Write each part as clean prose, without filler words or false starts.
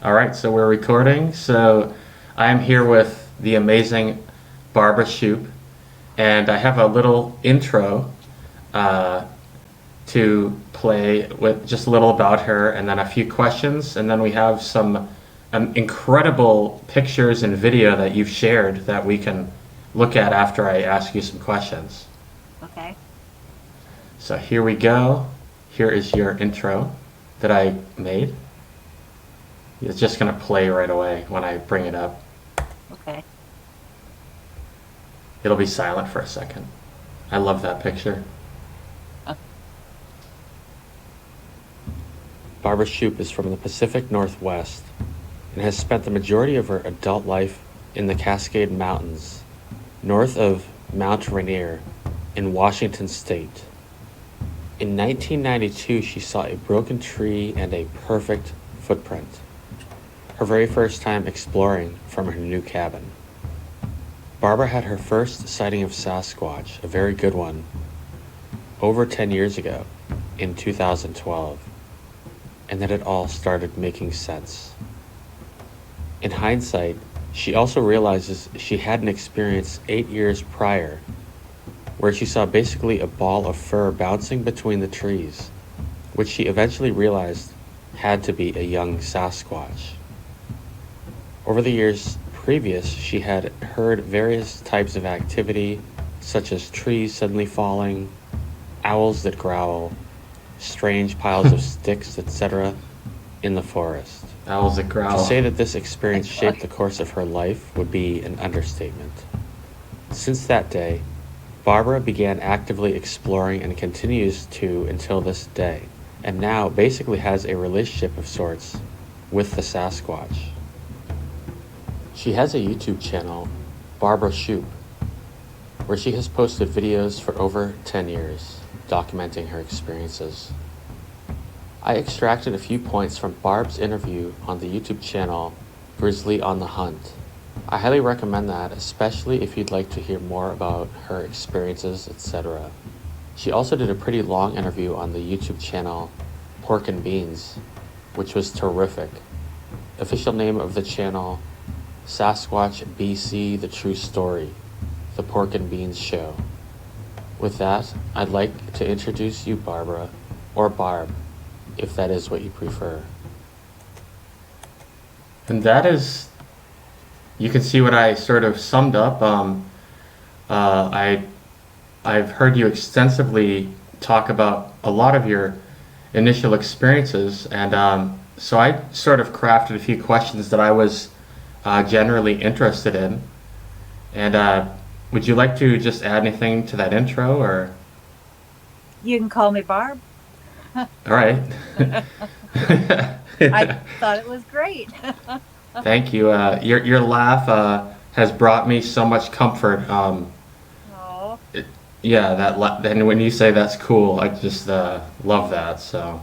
All right, so we're recording. So I am here with the amazing Barbara Shupe, and I have a little intro uh, to play with just a little about her, and then a few questions, and then we have some incredible pictures and video that you've shared that we can look at after I ask you some questions. Okay. So here we go. Here is your intro that I made. It's just going to play right away when I bring it up. Okay. It'll be silent for a second. I love that picture. Uh, Barbara Shupe is from the Pacific Northwest and has spent the majority of her adult life in the Cascade Mountains, north of Mount Rainier in Washington State. In 1992, she saw a broken tree and a perfect footprint, her very first time exploring from her new cabin. Barbara had her first sighting of Sasquatch, a very good one, over 10 years ago in 2012, and then it all started making sense. In hindsight, she also realizes she had an experience 8 years prior where she saw basically a ball of fur bouncing between the trees, which she eventually realized had to be a young Sasquatch. Over the years previous, she had heard various types of activity, such as trees suddenly falling, owls that growl, strange piles of sticks, etc., in the forest. Owls that growl. To say that this experience shaped the course of her life would be an understatement. Since that day, Barbara began actively exploring and continues to until this day, and now basically has a relationship of sorts with the Sasquatch. She has a YouTube channel, Barbara Shupe, where she has posted videos for over 10 years, documenting her experiences. I extracted a few points from Barb's interview on the YouTube channel, Grizzly on the Hunt. I highly recommend that, especially if you'd like to hear more about her experiences, etc. She also did a pretty long interview on the YouTube channel, Pork and Beans, which was terrific. Official name of the channel, Sasquatch BC The True Story, The Pork and Beans Show. With that, I'd like to introduce you, Barbara, or Barb, if that is what you prefer. And that is, you can see what I sort of summed up. Uh, I, I've heard you extensively talk about a lot of your initial experiences, and so I sort of crafted a few questions that I was generally interested in. And would you like to just add anything to that intro, or? You can call me Barb. All right. I thought it was great. Thank you. Your laugh has brought me so much comfort. Oh, Yeah, then when you say that's cool, I just love that. So,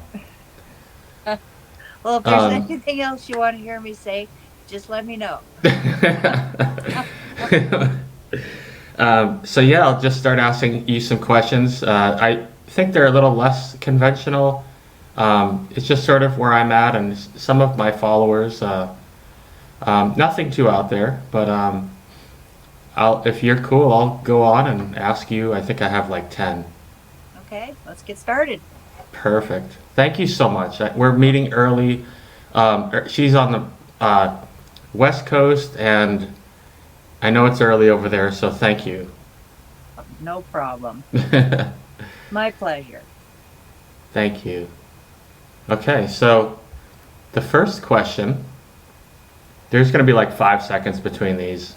well, if there's um, anything else you want to hear me say, just let me know. so yeah, I'll just start asking you some questions. I think they're a little less conventional. It's just sort of where I'm at, and some of my followers. Nothing too out there, but if you're cool, I'll go on and ask you. I think I have like 10. Okay, let's get started. Perfect. Thank you so much. We're meeting early. She's on the West Coast, and I know it's early over there, so thank you. No problem. My pleasure. Thank you. Okay, so the first question, there's going to be like 5 seconds between these.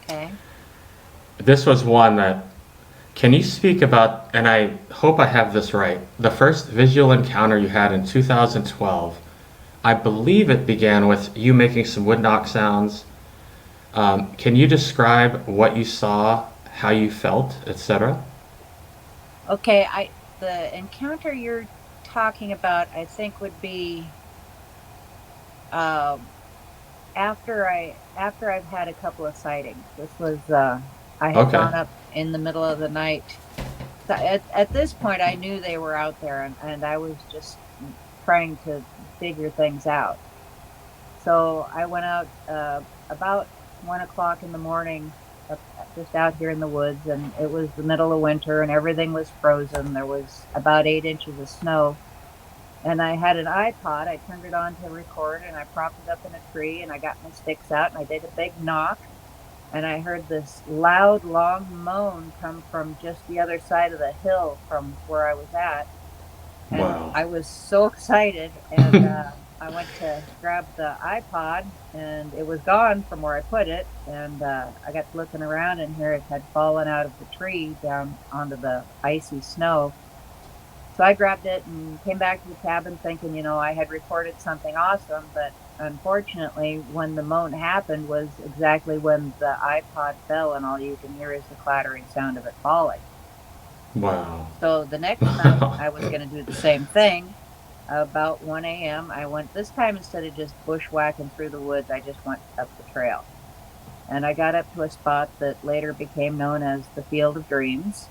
Okay. This was one that, can you speak about, and I hope I have this right, the first visual encounter you had in 2012? I believe it began with you making some wood knock sounds. Can you describe what you saw, how you felt, etc.? Okay, the encounter you're talking about, I think, would be um, after I've had a couple of sightings. This was I had Okay. gone up in the middle of the night. So at this point, I knew they were out there, and I was just trying to figure things out. So I went out about 1 o'clock in the morning, just out here in the woods, and it was the middle of winter, and everything was frozen. There was about 8 inches of snow, and I had an iPod. I turned it on to record, and I propped it up in a tree, and I got my sticks out, and I did a big knock, and I heard this loud, long moan come from just the other side of the hill from where I was at. And Wow. I was so excited, and I went to grab the iPod, and it was gone from where I put it. And I got to looking around, and here it had fallen out of the tree down onto the icy snow. So I grabbed it and came back to the cabin thinking, I had recorded something awesome. But unfortunately, when the moan happened was exactly when the iPod fell, and all you can hear is the clattering sound of it falling. Wow. So the next night, I was going to do the same thing. About 1 a.m., I went, this time instead of just bushwhacking through the woods, I just went up the trail. And I got up to a spot that later became known as the Field of Dreams.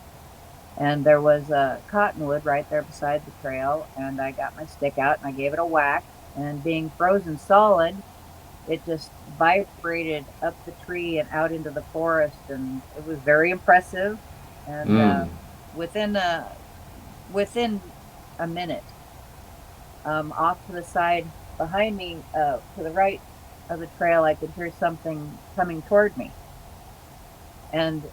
And there was a cottonwood right there beside the trail. And I got my stick out and I gave it a whack. And being frozen solid, it just vibrated up the tree and out into the forest. And it was very impressive. And Mm. within a within a minute, off to the side behind me, to the right of the trail, I could hear something coming toward me. And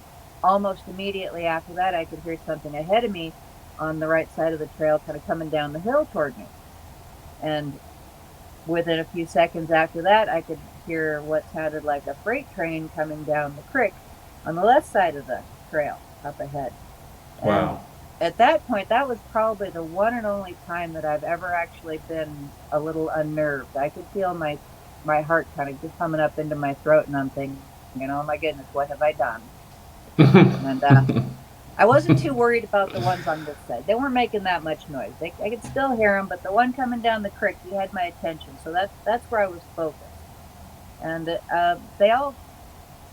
almost immediately after that, I could hear something ahead of me on the right side of the trail, kind of coming down the hill toward me. And within a few seconds after that, I could hear what sounded like a freight train coming down the creek on the left side of the trail up ahead. And Wow. at that point, that was probably the one and only time that I've ever actually been a little unnerved. I could feel my heart kind of just coming up into my throat, and I'm thinking, oh my goodness, what have I done? And I wasn't too worried about the ones on this side. They weren't making that much noise. I could still hear them, but the one coming down the creek, he had my attention, so that's where I was focused. And they all,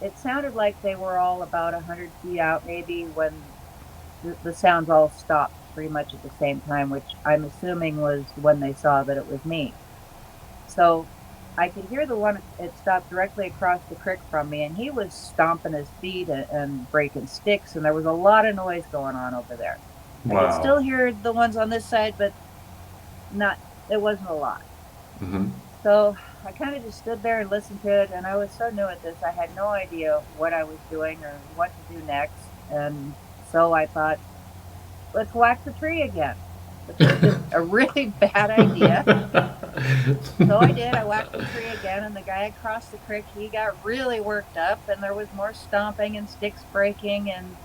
it sounded like they were all about 100 feet out, maybe, when the sounds all stopped pretty much at the same time, which I'm assuming was when they saw that it was me. So I could hear the one, it stopped directly across the creek from me, and he was stomping his feet and breaking sticks, and there was a lot of noise going on over there. I could Wow. still hear the ones on this side, but not, it wasn't a lot. Hmm. So I kind of just stood there and listened to it, and I was so new at this, I had no idea what I was doing or what to do next. And so I thought, let's whack the tree again, which was just a really bad idea. So I did. I whacked the tree again, and the guy across the creek, he got really worked up, and there was more stomping and sticks breaking, and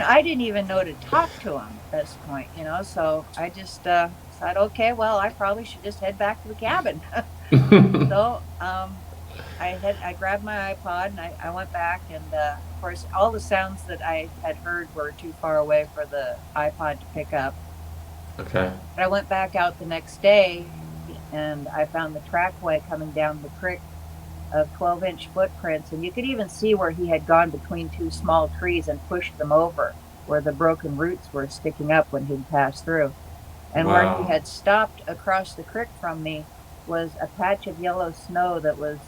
I didn't even know to talk to him at this point, so I just thought, okay, well, I probably should just head back to the cabin. So I grabbed my iPod, and I went back, and of course all the sounds that I had heard were too far away for the iPod to pick up. Okay. But I went back out the next day, and I found the trackway coming down the creek of 12-inch footprints, and you could even see where he had gone between two small trees and pushed them over, where the broken roots were sticking up when he'd passed through. And where he Wow. had stopped across the creek from me was a patch of yellow snow that was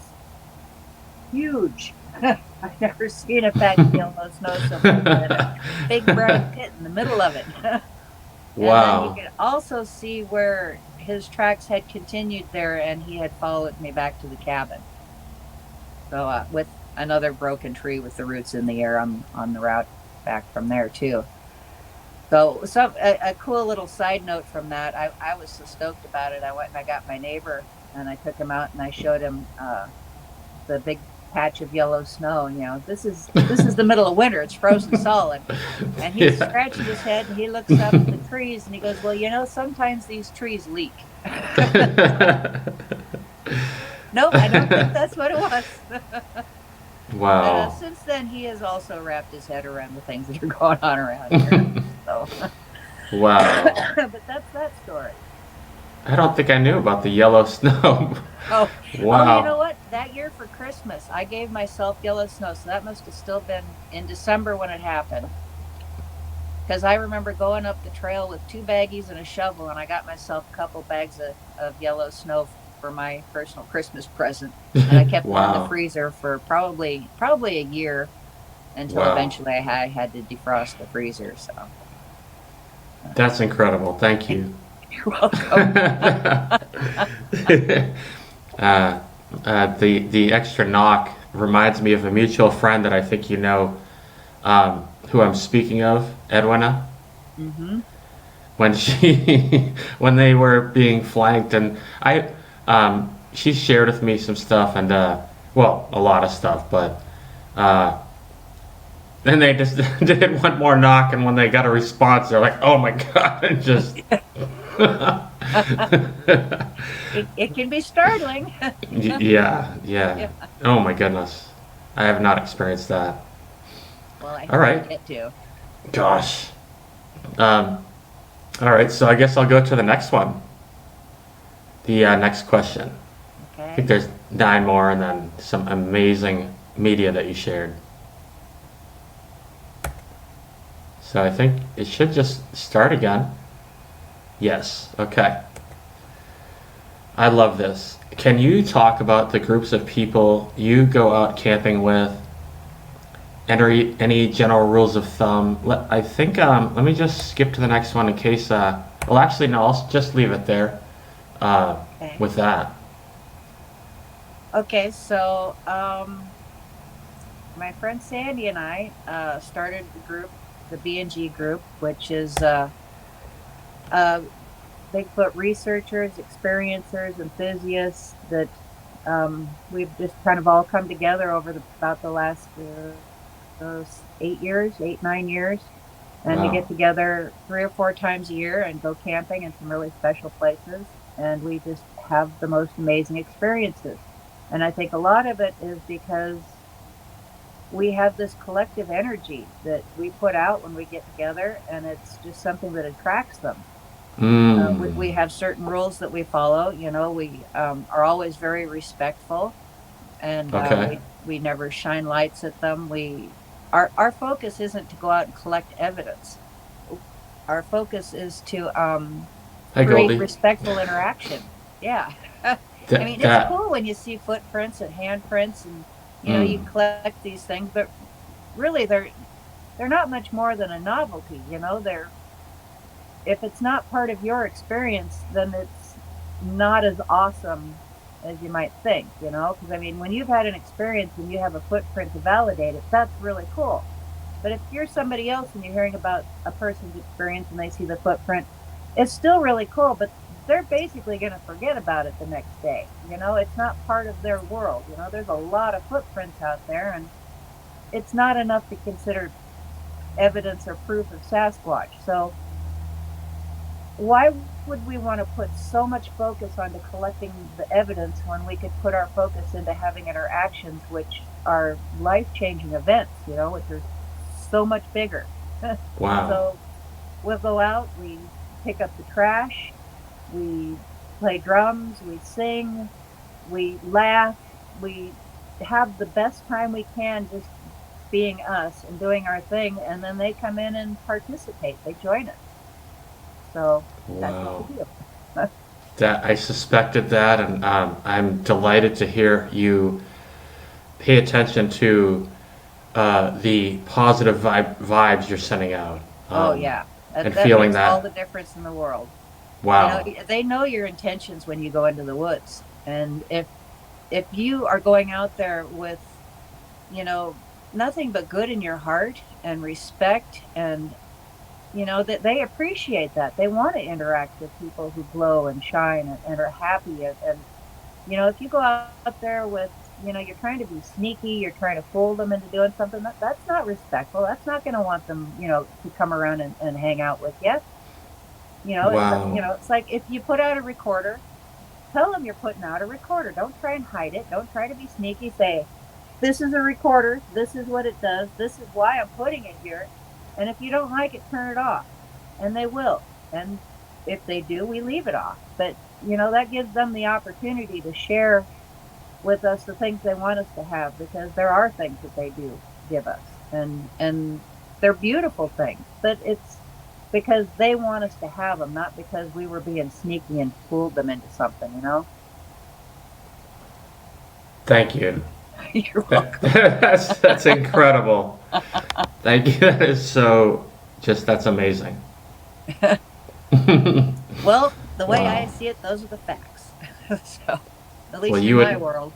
huge. I've never seen a patch of yellow snow so big. It had a big brown pit in the middle of it. And then you Wow. could also see where his tracks had continued there, and he had followed me back to the cabin. So with another broken tree with the roots in the air on the route back from there too. So a cool little side note from that. I was so stoked about it. I went and I got my neighbor, and I took him out and I showed him the big patch of yellow snow. This is the middle of winter. It's frozen solid. And he Yeah. scratches his head and he looks up at the trees and he goes, well, sometimes these trees leak. Nope, I don't think that's what it was. But Wow. since then, he has also wrapped his head around the things that are going on around here. So, Wow. but that's that story. I don't think I knew about the yellow snow. Oh, oh, you know Wow. what? That year for Christmas, I gave myself yellow snow. So that must have still been in December when it happened. Because I remember going up the trail with two baggies and a shovel, and I got myself a couple bags of yellow snow for my personal Christmas present, and I kept them in the Wow. freezer for probably a year until Wow. eventually I had to defrost the freezer. So That's incredible. Thank you. you're welcome. The extra knock reminds me of a mutual friend that I think you know, who I'm speaking of, Edwina. Hmm. When she when they were being flanked, and she shared with me some stuff, and well, a lot of stuff, but uh, then they just did one more knock, and when they got a response, they're like, "Oh my god!" and just It can be startling. yeah, yeah. Yeah. Oh my goodness, I have not experienced that. Well, I All hope you right, get to. gosh. Um, all right, so I guess I'll go to the next one. The next question. I think Okay. there's nine more, and then some amazing media that you shared. So I think it should just start again. Yes. Okay. I love this. Can you talk about the groups of people you go out camping with? Any general rules of thumb? I think let me just skip to the next one in case. Well, actually, no. I'll just leave it there. Uh, Okay. with that. Okay. So, my friend Sandy and I started the group, the B&G group, which is uh, Bigfoot researchers, experiencers, enthusiasts that we've just kind of all come together over about the last 8 years, 8, 9 years. And we Wow. get together 3 or 4 times a year and go camping in some really special places. And we just have the most amazing experiences. And I think a lot of it is because we have this collective energy that we put out when we get together, and it's just something that attracts them. Mm. We have certain rules that we follow. We are always very respectful, and Okay. we never shine lights at them. Our focus isn't to go out and collect evidence. Our focus is to Hi, create Goldie. respectful interaction. Yeah. I That mean, it's that. cool when you see footprints and handprints, and you Mm. collect these things, but really they're not much more than a novelty. They're if it's not part of your experience, then it's not as awesome as you might think, because I mean, when you've had an experience and you have a footprint to validate it, that's really cool. But if you're somebody else and you're hearing about a person's experience and they see the footprint, it's still really cool, but they're basically going to forget about it the next day. It's not part of their world. There's a lot of footprints out there, and it's not enough to consider evidence or proof of Sasquatch. So why would we want to put so much focus onto collecting the evidence when we could put our focus into having interactions, which are life-changing events, which are so much bigger. Wow. So we'll go out, we pick up the trash, we play drums, we sing, we laugh, we have the best time we can just being us and doing our thing, and then they come in and participate, they join us. So that's what we Wow. do. That I suspected that, and I'm delighted to hear you pay attention to the positive vibes you're sending out, Oh yeah, and that feeling makes all that. the difference in the world. Wow. They know your intentions when you go into the woods, and if you are going out there with you know nothing but good in your heart and respect, and that they appreciate that, they want to interact with people who glow and shine and are happy, and if you go out there with you're trying to be sneaky, you're trying to fool them into doing something, that's not respectful. That's not going to want them to come around and hang out with you. Wow. It's like if you put out a recorder, tell them you're putting out a recorder. Don't try and hide it. Don't try to be sneaky. Say, this is a recorder. This is what it does. This is why I'm putting it here. And if you don't like it, turn it off. And they will. And if they do, we leave it off. But, that gives them the opportunity to share with us the things they want us to have, because there are things that they do give us. And they're beautiful things. But it's because they want us to have them, not because we were being sneaky and fooled them into something. Thank you. You're welcome. That's incredible. Thank you. That is so that's amazing. Well, the way I Wow. see it, those are the facts. So, at Well, least in my world.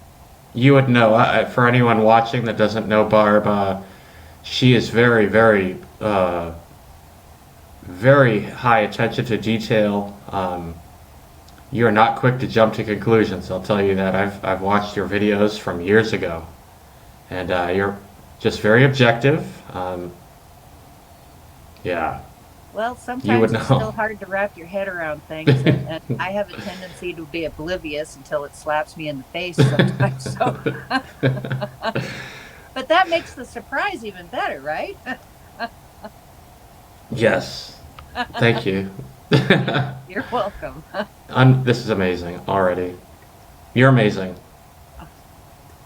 you would know. For anyone watching that doesn't know Barb, she is very, very, very high attention to detail. You are not quick to jump to conclusions. I'll tell you that. I've watched your videos from years ago, and you're just very objective. Yeah, Well, you would sometimes it's still know. hard to wrap your head around things, and I have a tendency to be oblivious until it slaps me in the face sometimes. So, but that makes the surprise even better, right? Yes, thank you. You're welcome. This is amazing already. You're amazing.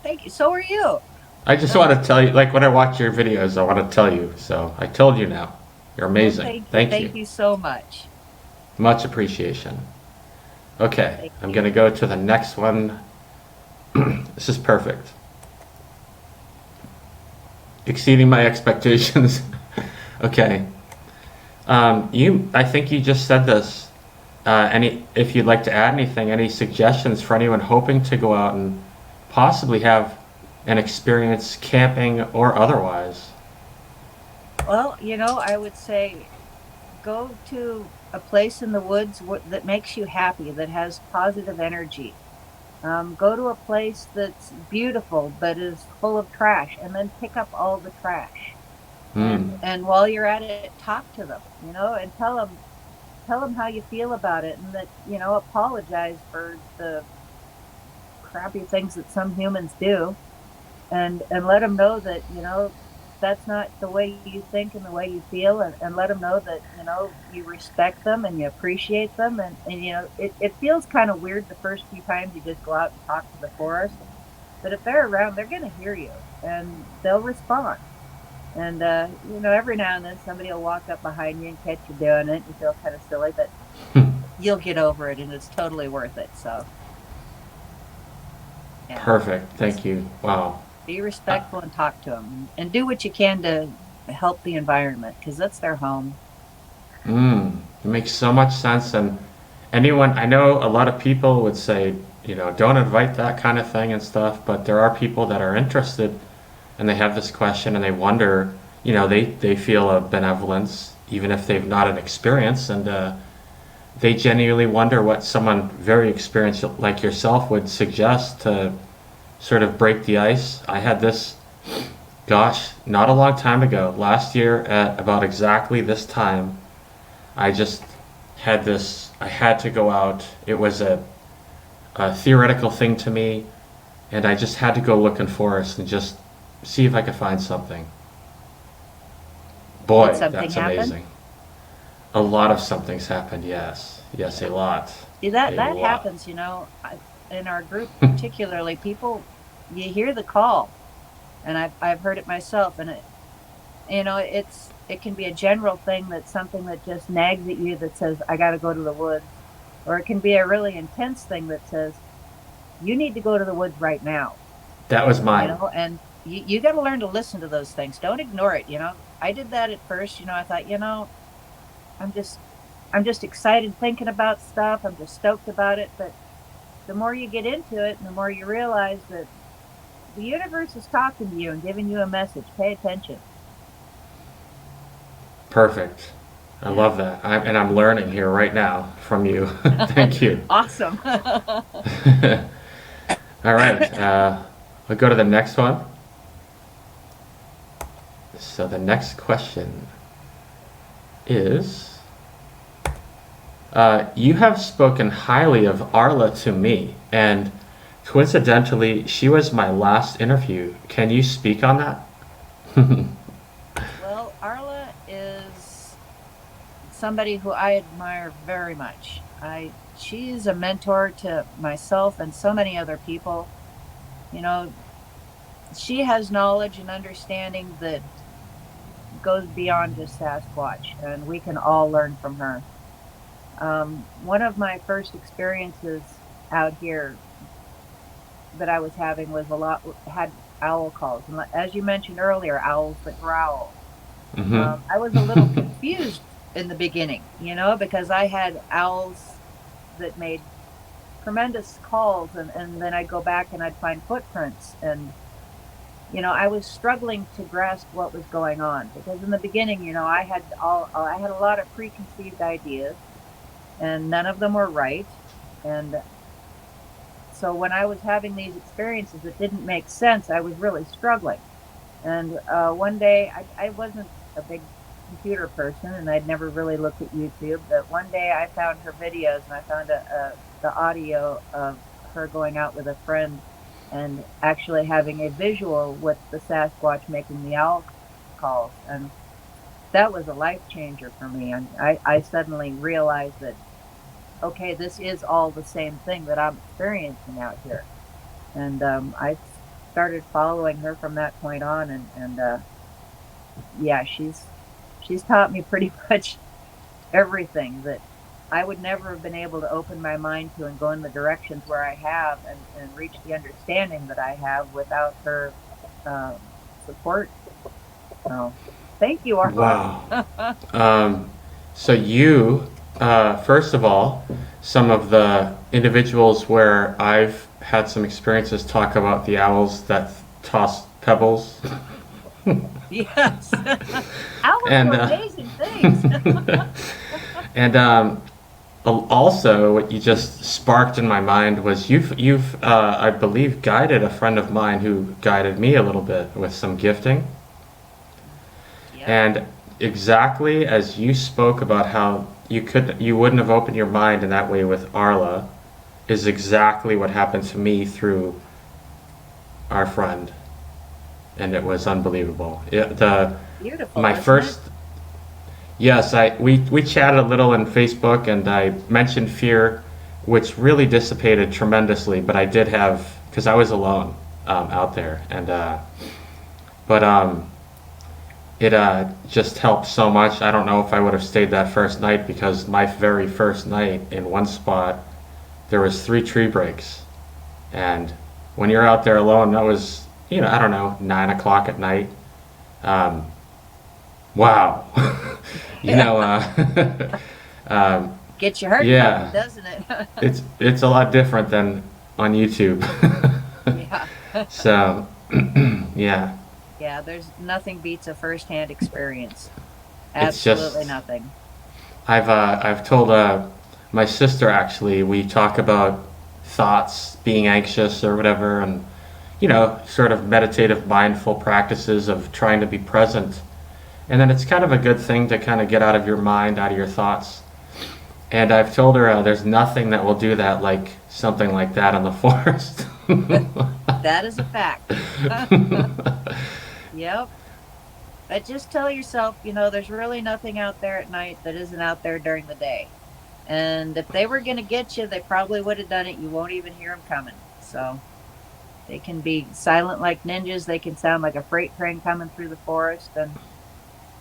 Thank you. So are you. I just want to tell you, like when I watch your videos, I want to tell you. So I told you now. You're Well, amazing. thank you. Thank you. Thank you so much. Much appreciation. Okay, Thank I'm you. going to go to the next one. This is perfect. Exceeding my expectations. Okay. I think you just said this. If you'd like to add anything, any suggestions for anyone hoping to go out and possibly have an experience camping or otherwise? Well, I would say go to a place in the woods that makes you happy, that has positive energy. Go to a place that's beautiful but is full of trash, and then pick up all the trash. Hmm. And while you're at it, talk to them, and tell them how you feel about it, and that apologize for the crappy things that some humans do, and let them know that that's not the way you think and the way you feel, and let them know that you respect them and you appreciate them, and it feels kind of weird the first few times you just go out and talk to the forest, but if they're around, they're going to hear you and they'll respond. And every now and then somebody will walk up behind you and catch you doing it. You feel kind of silly, but you'll get over it, and it's totally worth it. So, yeah, Perfect. just Thank you. Wow. be Uh, respectful and talk to them, and do what you can to help the environment, because that's their home. it makes so much sense. And I know a lot of people would say, don't invite that kind of thing and stuff, but there are people that are interested and they have this question and they wonder, they feel a benevolence, even if they've not an experience. And they genuinely wonder what someone very experienced like yourself would suggest to sort of break the ice. I had this, gosh, not a long time ago, last year at about exactly this time. I just I had to go out. It was a theoretical thing to me, and I just had to go look in forest and just see if I could find something. Did Boy, something that's happen? amazing. A lot of something's happened, yes. Yes, a lot. See, that A that lot. happens. In our group, particularly, people, you hear the call, and I've heard it myself, and it can be a general thing, that's something that just nags at you, that says, I got to go to the woods, or it can be a really intense thing that says, you need to go to the woods right now. That was mine. And you got to learn to listen to those things. Don't ignore it. I did that at first. I thought, I'm just I'm just excited thinking about stuff. I'm just stoked about it. But the more you get into it, and the more you realize that the universe is talking to you and giving you a message. Pay attention. Perfect. I Yeah. love that. And I'm learning here right now from you. Thank you. Awesome. All right. We'll go to the next one. So the next question is you have spoken highly of Arla to me, and coincidentally, she was my last interview. Can you speak on that? Well, Arla is somebody who I admire very much. She's a mentor to myself and so many other people. You know, she has knowledge and understanding that goes beyond just Sasquatch, and we can all learn from her. One of my first experiences out here that I was having was a lot had owl calls, and as you mentioned earlier, owls that growl. Mm-hmm. I was a little confused in the beginning, because I had owls that made tremendous calls, and then I'd go back and I'd find footprints, and I was struggling to grasp what was going on, because in the beginning, I had a lot of preconceived ideas, and none of them were right. And so when I was having these experiences that didn't make sense, I was really struggling. And one day, I wasn't a big computer person, and I'd never really looked at YouTube. But one day, I found her videos, and I found the audio of her going out with a friend and actually having a visual with the Sasquatch making the owl calls. And that was a life changer for me. And I suddenly realized that, okay, this is all the same thing that I'm experiencing out here. And I started following her from that point on, and yeah, she's taught me pretty much everything that I would never have been able to open my mind to and go in the directions where I have, and reach the understanding that I have without her um, support. So, thank you, Arla. Wow. So you, first of all, some of the individuals where I've had some experiences talk about the owls that toss pebbles. Yes, owls And do amazing things. and also what you just sparked in my mind was you've I believe guided a friend of mine who guided me a little bit with some gifting. Yep. And exactly as you spoke about how you wouldn't have opened your mind in that way with Arla is exactly what happened to me through our friend, and it was unbelievable. Beautiful. My Isn't first it? Yes, we chatted a little on Facebook, and I mentioned fear, which really dissipated tremendously. But I did have, because I was alone out there, and but it just helped so much. I don't know if I would have stayed that first night, because my very first night in one spot there was 3 tree breaks, and when you're out there alone, that was, I don't know, 9 o'clock at night. Um, wow. you Yeah. know Gets your heart pumping, yeah, doesn't it? it's a lot different than on YouTube. Yeah. So yeah, Yeah, there's nothing beats a first-hand experience. it's Absolutely just nothing. I've told my sister, actually, we talk about thoughts being anxious or whatever, and sort of meditative mindful practices of trying to be present. And then it's kind of a good thing to kind of get out of your mind, out of your thoughts. And I've told her there's nothing that will do that like something like that in the forest. That is a fact. Yep. But just tell yourself, there's really nothing out there at night that isn't out there during the day. And if they were going to get you, they probably would have done it. You won't even hear them coming. So they can be silent like ninjas. They can sound like a freight train coming through the forest. And,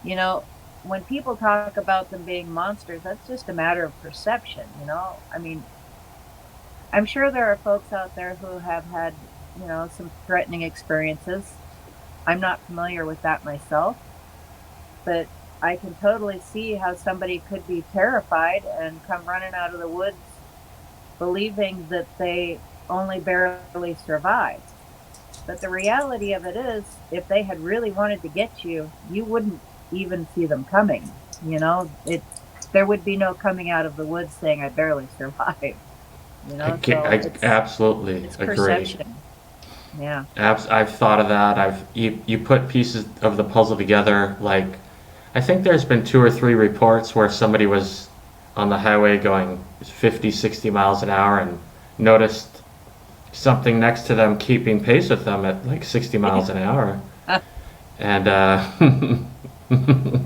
you know, when people talk about them being monsters, that's just a matter of perception. I mean, I'm sure there are folks out there who have had, some threatening experiences. I'm not familiar with that myself, but I can totally see how somebody could be terrified and come running out of the woods believing that they only barely survived. But the reality of it is, if they had really wanted to get you, you wouldn't even see them coming. There would be no coming out of the woods saying, "I barely survived." So I absolutely it's agree. perception. Yeah. I've thought of that. You put pieces of the puzzle together. Like, I think there's been 2 or 3 reports where somebody was on the highway going 50, 60 miles an hour and noticed something next to them keeping pace with them at like 60 miles an hour. And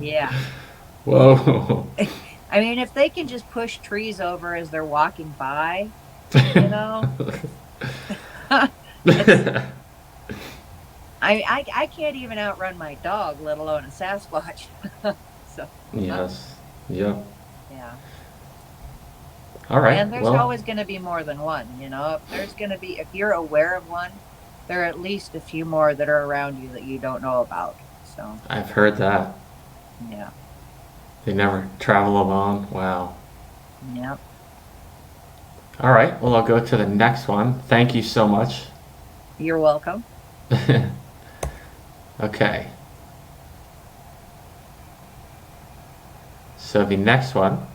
Yeah. whoa. I mean, if they can just push trees over as they're walking by, you know, it's, I can't even outrun my dog, let alone a Sasquatch. So, Yes. Yep. yeah. All right. And there's Well, always going to be more than one, if you're aware of one, there are at least a few more that are around you that you don't know about. So, I've heard that. yeah. They never travel alone. Wow. Yeah. All right. Well, I'll go to the next one. Thank you so much. You're welcome. Okay. So the next one.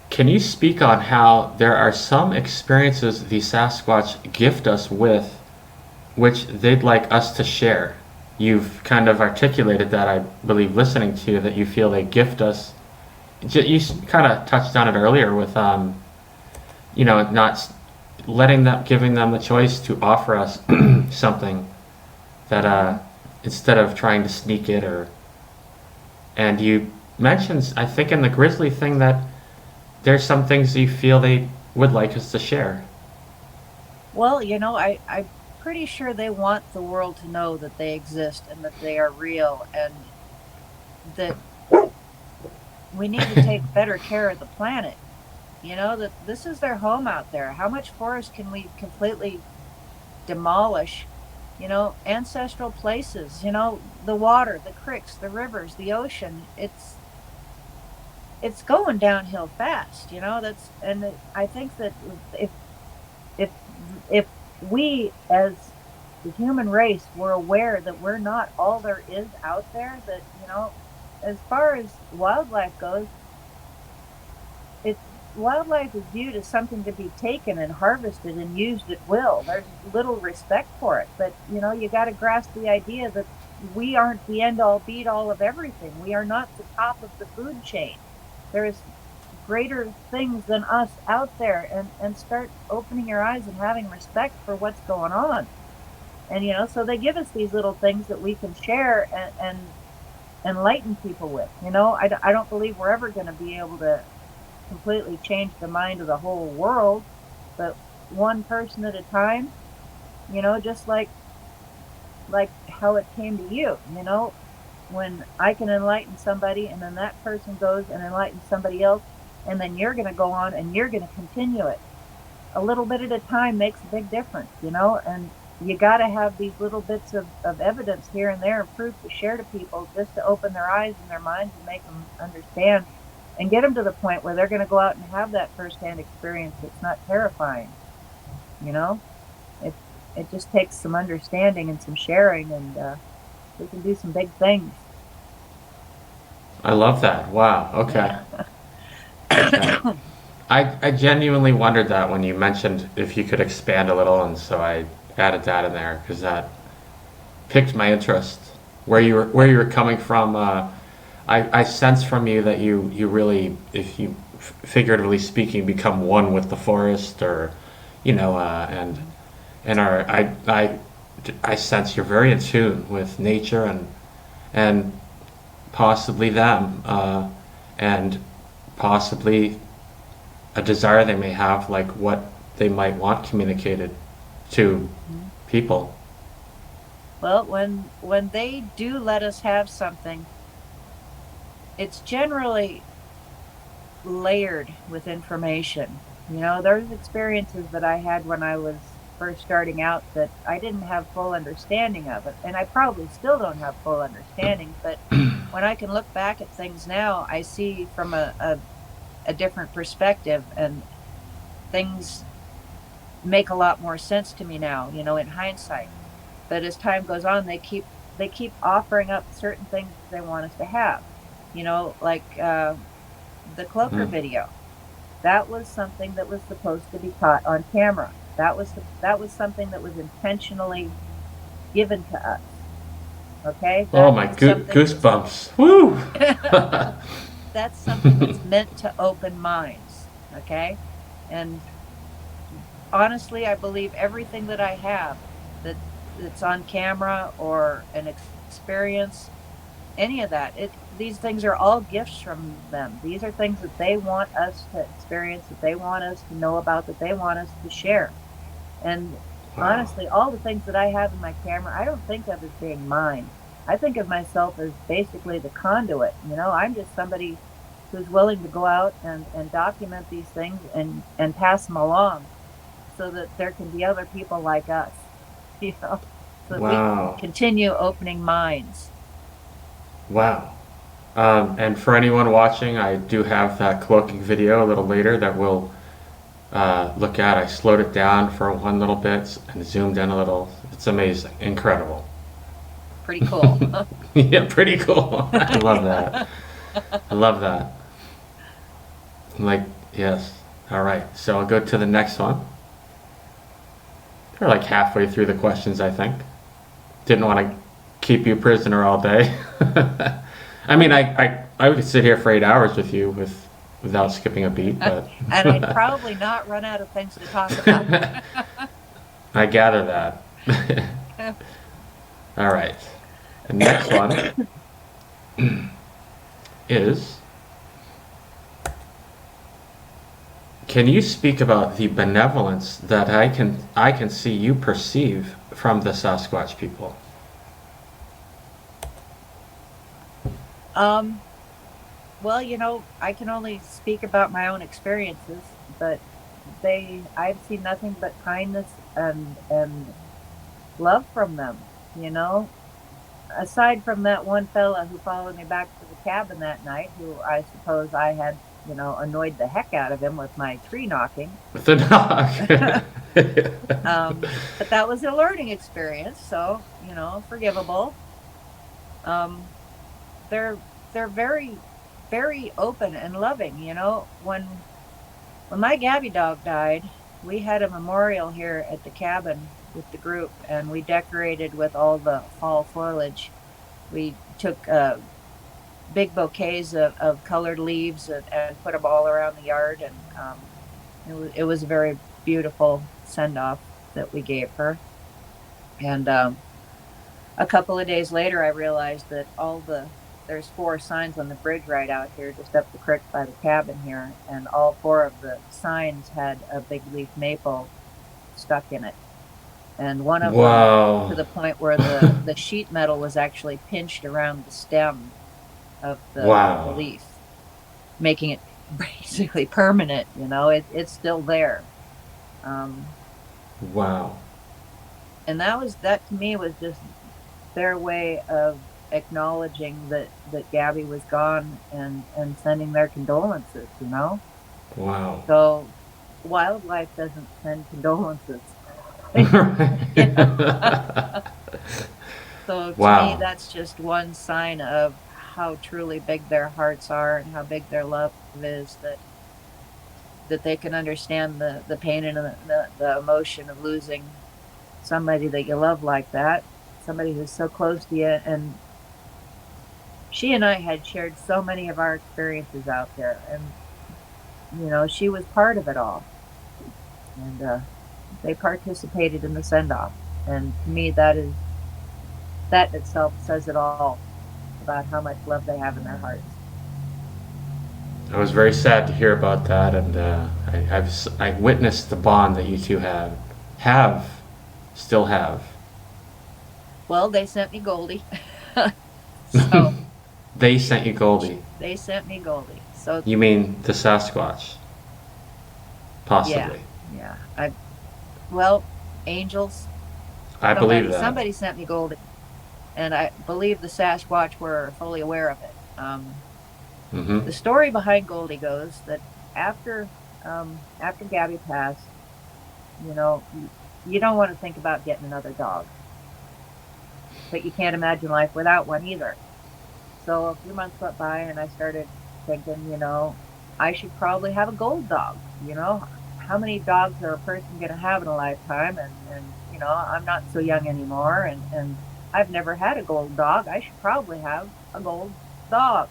Can you speak on how there are some experiences the Sasquatch gift us with which they'd like us to share? You've kind of articulated that, I believe, listening to you, that you feel they gift us. You kind of touched on it earlier with, not letting them, giving them the choice to offer us something that, Hmm. instead of trying to sneak it or. And you mentioned, I think, in the grizzly thing that there's some things you feel they would like us to share. Well, I'm pretty sure they want the world to know that they exist and that they are real and that we need to take better care of the planet. That this is their home out there. How much forest can we completely demolish? Ancestral places, the water, the creeks, the rivers, the ocean. It's going downhill fast, I think that if if if we as the human race were aware that we're not all there is out there, that as far as wildlife goes, it's wildlife is viewed as something to be taken and harvested and used at will. There's little respect for it, but you got to grasp the idea that we aren't the end all beat all of everything. We are not the top of the food chain. There is greater things than us out there, and start opening your eyes and having respect for what's going on. And so they give us these little things that we can share and enlighten people with. I don't believe we're ever going to be able to completely change the mind of the whole world, but one person at a time, just like how it came to you, when I can enlighten somebody and then that person goes and enlightens somebody else, and then you're going to go on and you're going to continue it. A little bit at a time makes a big difference, and you got to have these little bits of evidence here and there and proof to share to people, just to open their eyes and their minds and make them understand and get them to the point where they're going to go out and have that firsthand experience. It's not terrifying, you know. It it just takes some understanding and some sharing, and we can do some big things. I love that. Wow. Okay. Yeah. Okay. I genuinely wondered that when you mentioned if you could expand a little, and so I added that in there because that piqued my interest. Where you were coming from, I sense from you that you really, if you figuratively speaking, become one with the forest, or and are I sense you're very in tune with nature and possibly them, and possibly a desire they may have, like what they might want communicated to Mhm. people. Well, when they do let us have something, it's generally layered with information. There's experiences that I had when I was first starting out that I didn't have full understanding of it, and I probably still don't have full understanding. But when I can look back at things now, I see from a different perspective, and things make a lot more sense to me now, in hindsight. But as time goes on, they keep offering up certain things that they want us to have. Like the cloaker Mm. video. That was something that was supposed to be caught on camera. That was something that was intentionally given to us. Okay, Oh that my is something goosebumps! Woo! that's something that's meant to open minds. Okay, and honestly, I believe everything that I have that's on camera or an experience, any of that. These things are all gifts from them. These are things that they want us to experience, that they want us to know about, that they want us to share. And Wow. honestly, all the things that I have in my camera, I don't think of as being mine. I think of myself as basically the conduit. I'm just somebody who's willing to go out and document these things and pass them along so that there can be other people like us, you know, so that we can Wow. continue opening minds. Wow. And for anyone watching, I do have that cloaking video a little later that we'll look at. I slowed it down for one little bit and zoomed in a little. It's amazing. Incredible. Pretty cool. Yeah, pretty cool. I love that. I love that. Like, yes. All right. So I'll go to the next one. We're like halfway through the questions, I think. Didn't want to keep you prisoner all day. I mean, I would sit here for 8 hours with you without skipping a beat, but And I'd probably not run out of things to talk about. I gather that. All right. The next one is, can you speak about the benevolence that I can see you perceive from the Sasquatch people? Well, you know, I can only speak about my own experiences, but I've seen nothing but kindness and love from them, you know. Aside from that one fella who followed me back to the cabin that night, who I suppose I had, you know, annoyed the heck out of him with my tree knocking. With the dog. But that was a learning experience, so, you know, forgivable. Um, they're very, very open and loving, you know. When my Gabby dog died, we had a memorial here at the cabin with the group, and we decorated with all the fall foliage. We took big bouquets of colored leaves and put them all around the yard, and it was a very beautiful send off that we gave her. And a couple of days later, I realized that there's 4 signs on the bridge right out here, just up the creek by the cabin here, and all 4 of the signs had a big leaf maple stuck in it. And one of them to the point where the sheet metal was actually pinched around the stem of the leaf, making it basically permanent. You know, it's still there. Wow. And that to me was just their way of acknowledging that Gabby was gone and sending their condolences, you know. Wow. So wildlife doesn't send condolences. So to me, that's just one sign of how truly big their hearts are and how big their love is, that they can understand the pain and the emotion of losing somebody that you love like that, somebody who's so close to you. And she and I had shared so many of our experiences out there, and you know, she was part of it all, and they participated in the send-off. And to me, that itself says it all about how much love they have in their hearts. I was very sad to hear about that, and I witnessed the bond that you two still have. Well, they sent me Goldie. So they sent you Goldie. They sent me Goldie. So you mean the Sasquatch? Possibly. Yeah. Well, angels. I believe that. Somebody sent me Goldie, and I believe the Sasquatch were fully aware of it. The story behind Goldie goes that after Gabby passed, you know, you don't want to think about getting another dog, but you can't imagine life without one either. So a few months went by, and I started thinking, you know, I should probably have a gold dog. You know, how many dogs are a person going to have in a lifetime? And you know, I'm not so young anymore, and I've never had a gold dog. I should probably have a gold dog.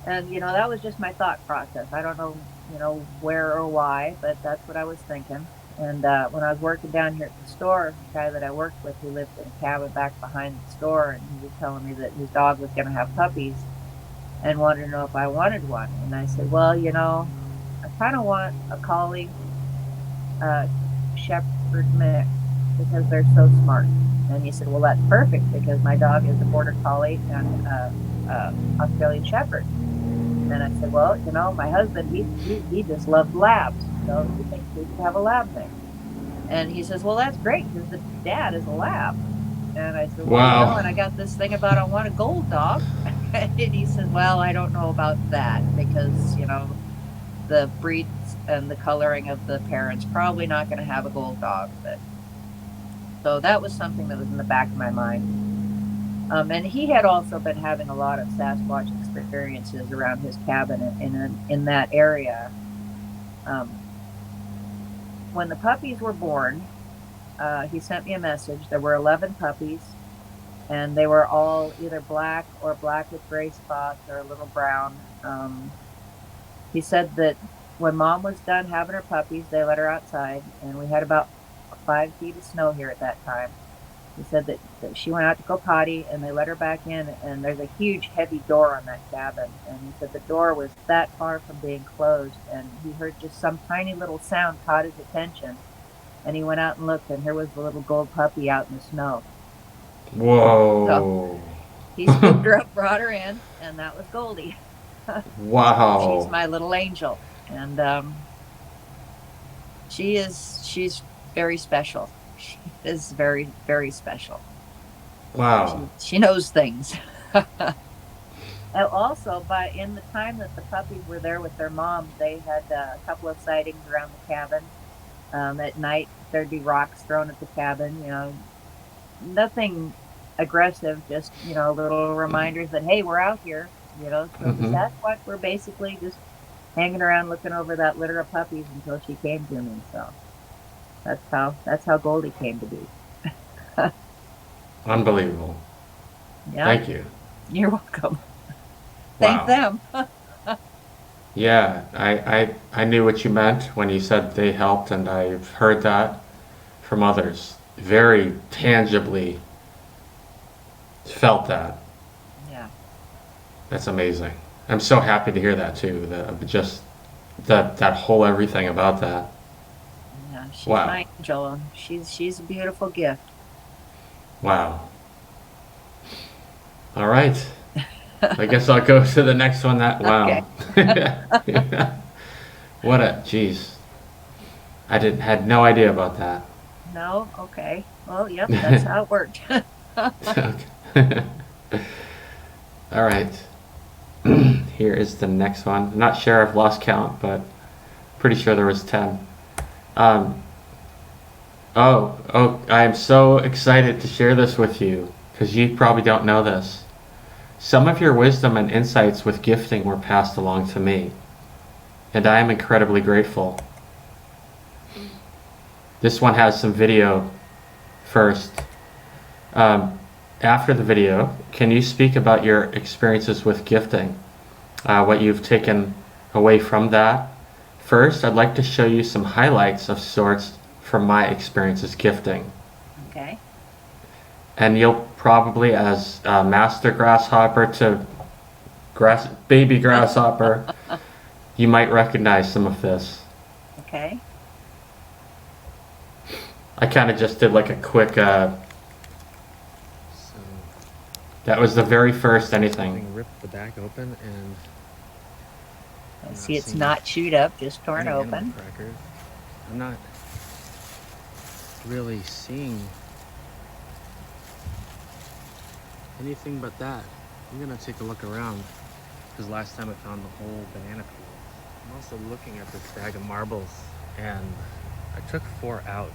And, you know, that was just my thought process. I don't know, you know, where or why, but that's what I was thinking. And when I was working down here at the store, the guy that I worked with, who lived in a cabin back behind the store, and he was telling me that his dog was going to have puppies and wanted to know if I wanted one. And I said, well, you know, I kind of want a collie shepherd mix because they're so smart. And he said, well, that's perfect because my dog is a border collie and Australian shepherd. And I said, well, you know, my husband, he just loves labs. So he thinks we should have a lab there. And he says, well, that's great because the dad is a lab. And I said, well, you know, Wow. and I got this thing about I want a gold dog. And he says, well, I don't know about that because, you know, the breeds and the coloring of the parents probably not going to have a gold dog. But so that was something that was in the back of my mind. And he had also been having a lot of Sasquatch experiences around his cabin in that area. When the puppies were born, he sent me a message. There were 11 puppies, and they were all either black or black with gray spots or a little brown. He said that when mom was done having her puppies, they let her outside, and we had about 5 feet of snow here at that time. He said that she went out to go potty, and they let her back in, and there's a huge, heavy door on that cabin. And he said the door was that far from being closed, and he heard just some tiny little sound caught his attention. And he went out and looked, and here was the little gold puppy out in the snow. Whoa. So he scooped her up, brought her in, and that was Goldie. Wow. She's my little angel, and she's very special. She is very, very special. Wow. She knows things. And also, in the time that the puppies were there with their mom, they had a couple of sightings around the cabin. At night, there'd be rocks thrown at the cabin. You know, nothing aggressive, just, you know, little reminders that, hey, we're out here. You know, so the Sasquatch were basically just hanging around looking over that litter of puppies until she came to me. So that's how Goldie came to be. Unbelievable. Yeah. Thank you. You're welcome. Wow. Thank them. Yeah, I knew what you meant when you said they helped, and I've heard that from others. Very tangibly felt that. Yeah. That's amazing. I'm so happy to hear that too. Just that whole everything about that. Yeah, she's Wow. my angel. She's a beautiful gift. Wow. All right. I guess I'll go to the next one. Wow. What a jeez. Had no idea about that. No? Okay. Well, yep, that's how it worked. Okay. All right. Here is the next one. I'm not sure, I've lost count, but pretty sure there was 10. I am so excited to share this with you because you probably don't know this. Some of your wisdom and insights with gifting were passed along to me, and I am incredibly grateful. This one has some video first. After the video, can you speak about your experiences with gifting? What you've taken away from that? First, I'd like to show you some highlights of sorts from my experiences gifting. Okay. And you'll probably, as master grasshopper to baby grasshopper, you might recognize some of this. Okay. I kind of just did like a quick, that was the very first anything. Ripped the back open and I see it's not chewed up, just torn any animal open. crackers. I'm not really seeing anything but that. I'm gonna take a look around because last time I found the whole banana peel. I'm also looking at this bag of marbles and I took 4 out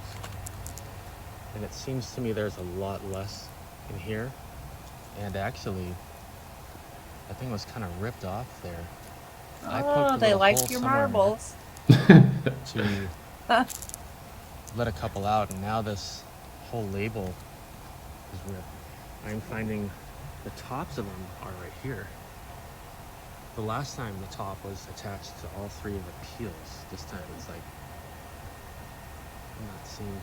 and it seems to me there's a lot less in here, and actually that thing was kind of ripped off there. I poked Oh, a they little liked hole your somewhere marbles. to let a couple out, and now this whole label is ripped. I'm finding the tops of them are right here. The last time the top was attached to all 3 of the peels. This time it's like I'm not seeing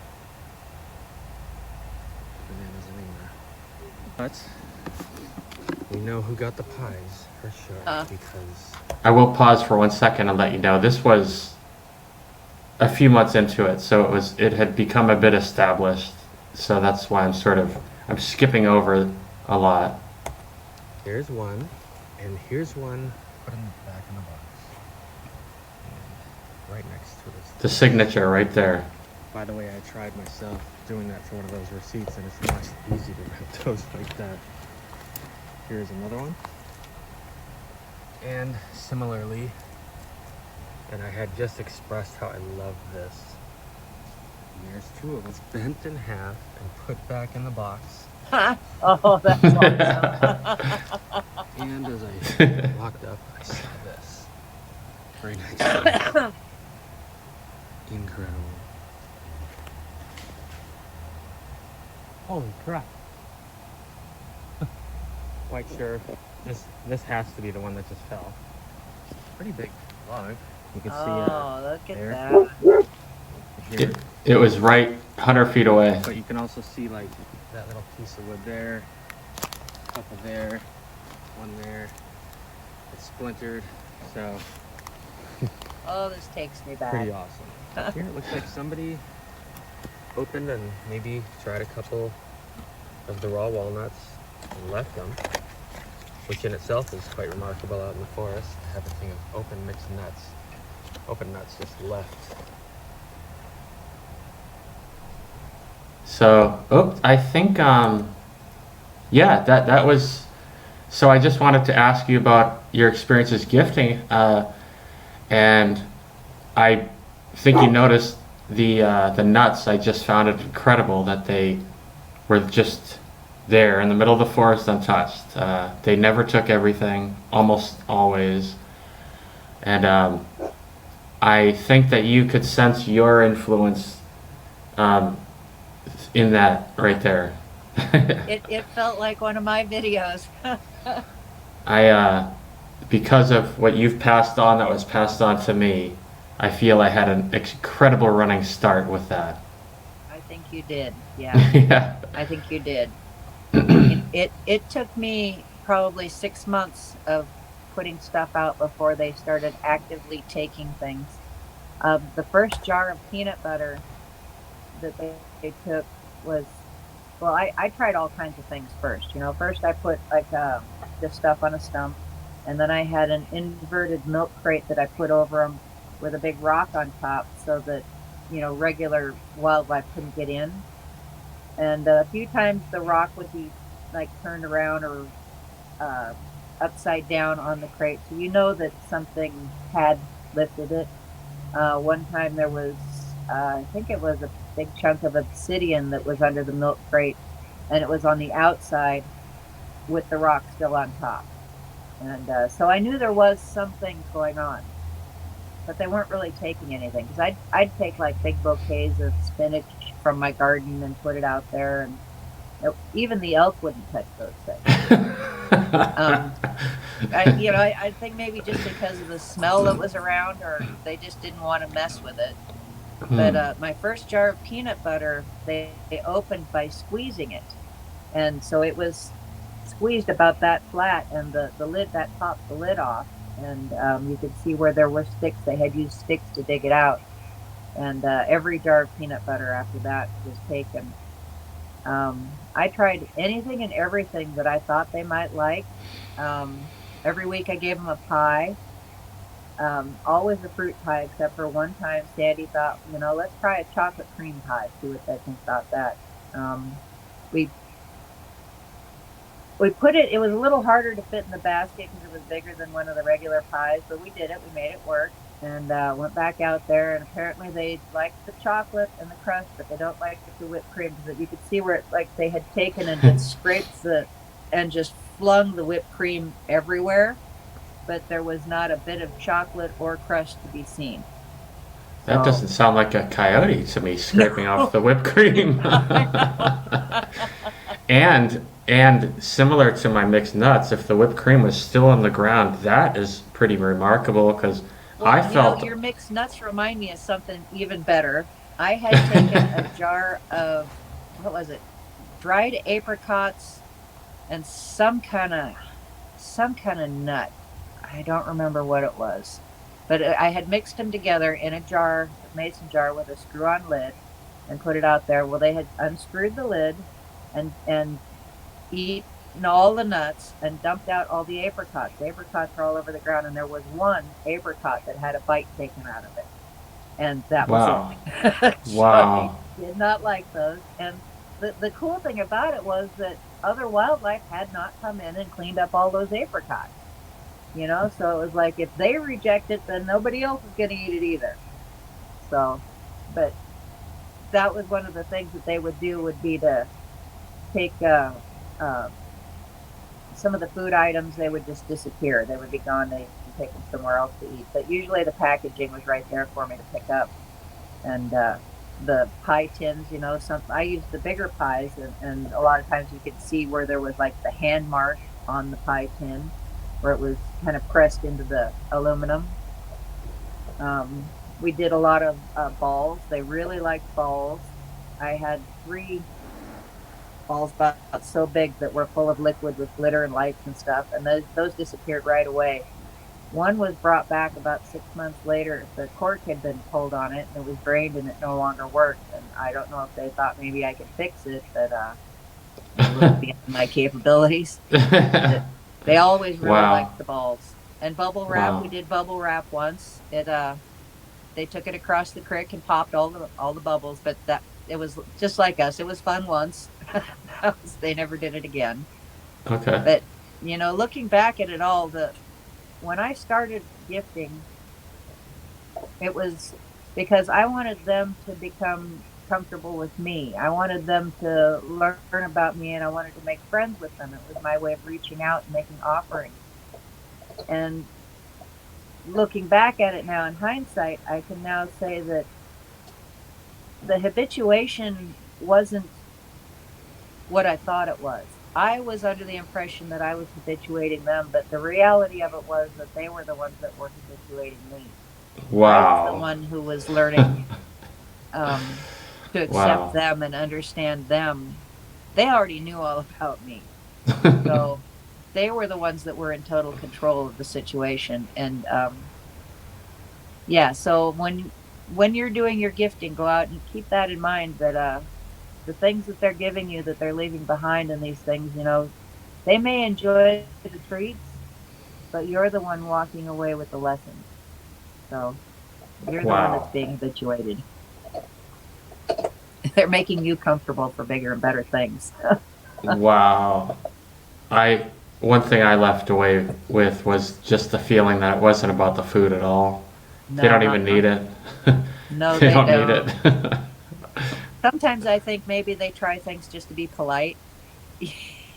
bananas anywhere. But we know who got the pies for sure because I will pause for 1 second and let you know this was a few months into it, so it had become a bit established. So that's why I'm skipping over a lot. here's one, and here's one put in the back of right next to it. The signature right there. By the way, I tried myself doing that for one of those receipts, and it's not easy to rip those like that. Here's another one. And similarly, and I had just expressed how I love this. And there's two of us bent in half and put back in the box. Oh, that's awesome. And as I walked up, I saw this right next to it. Incredible. Holy crap. Quite sure this has to be the one that just fell. Pretty big log. You can Oh, see look at there. that. Here. It was right 100 feet away. But you can also see like that little piece of wood there, a couple there, one there. It's splintered, so Oh, this takes me back. pretty awesome. Here it looks like somebody opened and maybe tried a couple of the raw walnuts and left them, which in itself is quite remarkable out in the forest to have a thing of open mixed nuts. Open nuts just left. So, I think, yeah, that was. So I just wanted to ask you about your experiences gifting, and I think you noticed the nuts. I just found it incredible that they were just there in the middle of the forest untouched. They never took everything, almost always, and I think that you could sense your influence in that right there. It felt like one of my videos. Because of what you've passed on that was passed on to me, I feel I had an incredible running start with that. I think you did. Yeah, Yeah. I think you did. It took me probably 6 months of putting stuff out before they started actively taking things. The first jar of peanut butter that they took was, well, I tried all kinds of things first. You know, first I put like this stuff on a stump, and then I had an inverted milk crate that I put over them with a big rock on top so that, you know, regular wildlife couldn't get in. And a few times the rock would be like turned around or upside down on the crate, so you know that something had lifted it. One time there was, I think it was a big chunk of obsidian that was under the milk crate, and it was on the outside with the rock still on top. And so I knew there was something going on, but they weren't really taking anything, because I'd take like big bouquets of spinach from my garden and put it out there, and even the elk wouldn't touch those things. I think maybe just because of the smell that was around, or they just didn't want to mess with it. But my first jar of peanut butter, they opened by squeezing it, and so it was squeezed about that flat, and the lid, that popped the lid off, and you could see where there were sticks. They had used sticks to dig it out, and every jar of peanut butter after that was taken. I tried anything and everything that I thought they might like. Every week I gave them a pie. Always a fruit pie, except for one time Sandy thought, you know, let's try a chocolate cream pie, see what they think about that. We put it was a little harder to fit in the basket because it was bigger than one of the regular pies, but we did it. We made it work, and went back out there, and apparently they liked the chocolate and the crust, but they don't like the whipped cream, because you could see where it, like they had taken and just scraped and just flung the whipped cream everywhere, but there was not a bit of chocolate or crust to be seen. That doesn't sound like a coyote to me, scraping off the whipped cream. And similar to my mixed nuts, if the whipped cream was still on the ground, that is pretty remarkable, because I felt... your mixed nuts remind me of something even better. I had taken a jar of, what was it, dried apricots and some kind of nut. I don't remember what it was, but I had mixed them together in a jar, a mason jar with a screw-on lid, and put it out there. Well, they had unscrewed the lid and eaten all the nuts and dumped out all the apricots. The apricots are all over the ground, and there was one apricot that had a bite taken out of it. and that was it. Wow. So he Wow. did not like those. And the cool thing about it was that other wildlife had not come in and cleaned up all those apricots. So it was like if they reject it, then nobody else is going to eat it either. So, but that was one of the things that they would do would be to take uh, some of the food items. They would just disappear. They would be gone. They would take them somewhere else to eat. But usually the packaging was right there for me to pick up. And the pie tins, I used the bigger pies, and a lot of times you could see where there was like the hand mark on the pie tin, where it was kind of pressed into the aluminum. We did a lot of balls. They really liked balls. I had 3 balls about so big that were full of liquid with glitter and lights and stuff, and those disappeared right away. One was brought back about 6 months later. The cork had been pulled on it, and it was drained, and it no longer worked. And I don't know if they thought maybe I could fix it, but it was beyond my capabilities. But they always really Wow. liked the balls. And bubble wrap, Wow. we did bubble wrap once. They took it across the creek and popped all the bubbles, but that it was just like us. It was fun once. They never did it again. Okay. But looking back at it all, when I started gifting, it was because I wanted them to become comfortable with me. I wanted them to learn about me, and I wanted to make friends with them. It was my way of reaching out and making offerings. And looking back at it now in hindsight, I can now say that the habituation wasn't what I thought it was. I was under the impression that I was habituating them, but the reality of it was that they were the ones that were habituating me. I was the Wow. one who was learning to accept Wow. them and understand them. They already knew all about me. So they were the ones that were in total control of the situation. And yeah, so when you're doing your gifting, go out and keep that in mind, that the things that they're giving you, that they're leaving behind in these things, they may enjoy the treats, but you're the one walking away with the lessons. So you're the one that's Wow. being habituated. They're making you comfortable for bigger and better things. Wow. One thing I left away with was just the feeling that it wasn't about the food at all. They don't even No, need it. no, They they don't need don't. it. Sometimes I think maybe they try things just to be polite.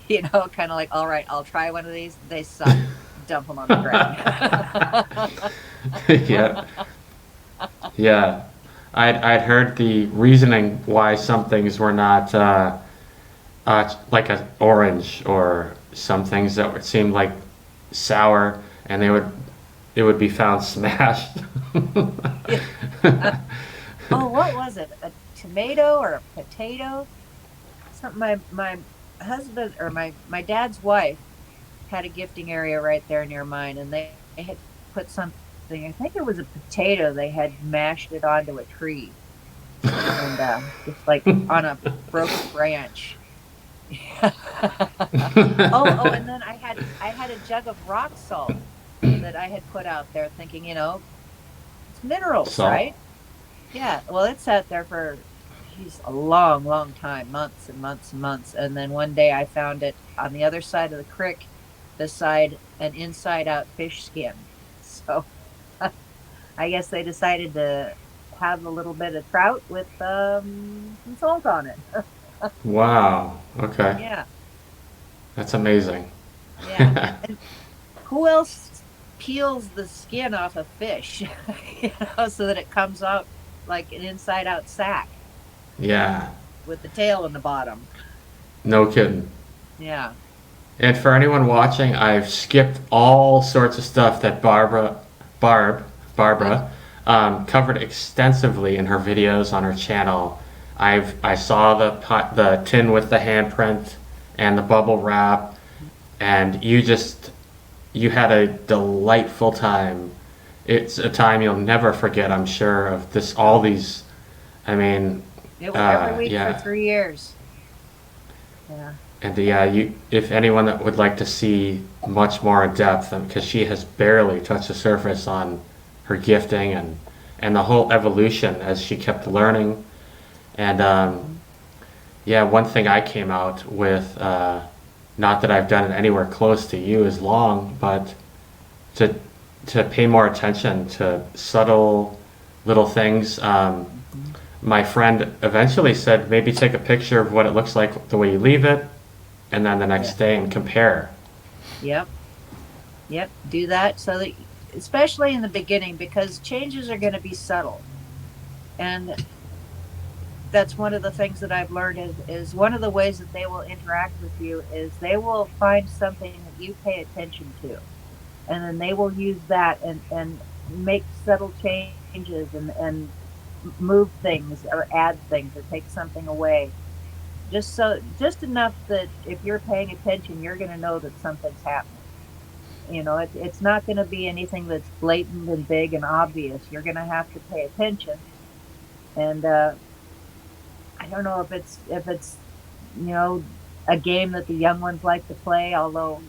Kind of like, all right, I'll try one of these. They suck. Dump them on the ground. Yeah. Yeah. I'd heard the reasoning why some things were not like an orange, or some things that seemed like sour, and it would be found smashed. Oh, what was it? A tomato or a potato? Something. My husband, or my dad's wife, had a gifting area right there near mine, and they had put something. I think it was a potato. They had mashed it onto a tree, and just like on a broken branch. And then I had a jug of rock salt that I had put out there, thinking, it's minerals, Salt. right? Yeah. Well, it sat there for a long, long time, months and months and months, and then one day I found it on the other side of the creek, beside an inside-out fish skin. So I guess they decided to have a little bit of trout with some salt on it. Wow. Okay. Yeah. That's amazing. Yeah. And who else peels the skin off a fish, so that it comes out like an inside out sack Yeah. with the tail in the bottom? No kidding. Yeah. And for anyone watching, I've skipped all sorts of stuff that Barbara, covered extensively in her videos on her channel. I saw the tin with the handprint and the bubble wrap, and you had a delightful time. It's a time you'll never forget, I'm sure, of all these. I mean, It was every week for yeah. 3 years. Yeah. And if anyone that would like to see much more in depth, because she has barely touched the surface on her gifting and and the whole evolution as she kept learning. And Mhm. yeah, one thing I came out with, not that I've done it anywhere close to you as long, but to to pay more attention to subtle little things. Mhm. My friend eventually said maybe take a picture of what it looks like the way you leave it, and then the Yeah. next day and compare. Yep. Yep. Do that so that, especially in the beginning, because changes are going to be subtle. And that's one of the things that I've learned is one of the ways that they will interact with you is they will find something that you pay attention to, and then they will use that and make subtle changes and move things or add things or take something away, just enough that if you're paying attention you're going to know that something's happening. It's not going to be anything that's blatant and big and obvious. You're going to have to pay attention. And I don't know if it's you know a game that the young ones like to play, although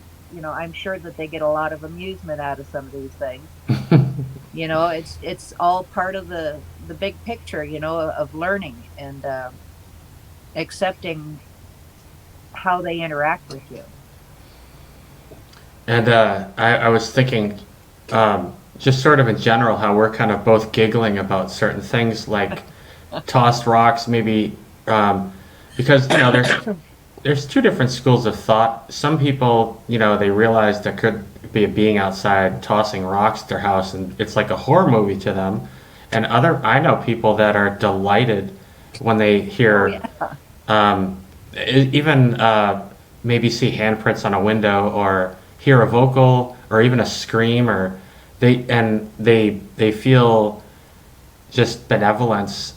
I'm sure that they get a lot of amusement out of some of these things. It's all part of the big picture, of learning and accepting how they interact with you. And I was thinking, just sort of in general, how we're kind of both giggling about certain things like tossed rocks, maybe, because there's two different schools of thought. Some people, they realize there could be a being outside tossing rocks at their house, and it's like a horror movie to them. And I know people that are delighted when they Oh hear, yeah. even maybe see handprints on a window or hear a vocal or even a scream, or they feel just benevolence.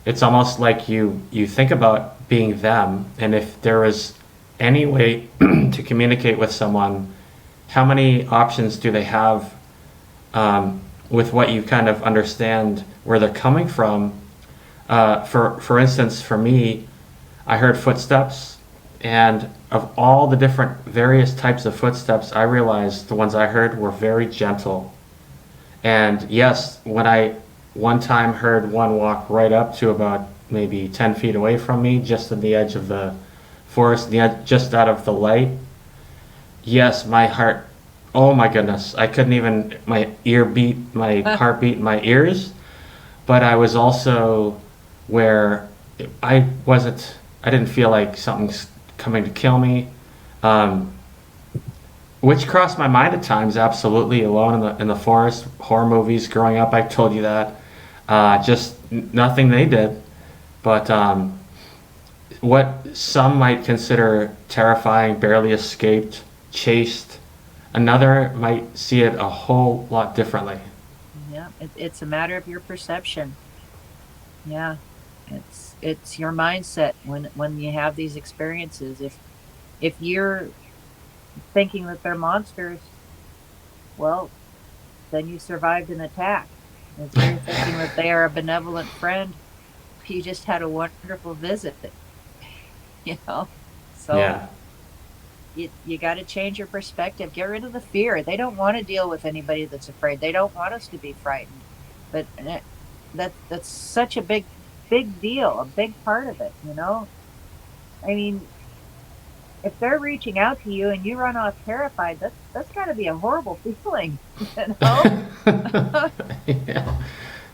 It's almost like you think about being them, and if there was any way to communicate with someone, how many options do they have, with what you kind of understand where they're coming from? For instance, for me, I heard footsteps, and of all the different various types of footsteps, I realized the ones I heard were very gentle. And yes, when I one time heard one walk right up to about maybe 10 feet away from me, just on the edge of the forest, just out of the light, yes, my heart, oh my goodness, I couldn't even, my heart beat in my ears. But I was also where I didn't feel like something's coming to kill me. Um, which crossed my mind at times, absolutely. Alone in the forest, horror movies growing up, I told you that. Just nothing they did. But what some might consider terrifying, barely escaped, chased, another might see it a whole lot differently. Yeah, it's a matter of your perception. Yeah, it's your mindset when you have these experiences. If you're thinking that they're monsters, well, then you survived an attack. If you're thinking that they are a benevolent friend, you just had a wonderful visit. you know. So Yeah. you got to change your perspective. Get rid of the fear. They don't want to deal with anybody that's afraid. They don't want us to be frightened. But that's such a big deal, a big part of it. I mean, if they're reaching out to you and you run off terrified, that's got to be a horrible feeling, you know? Yeah.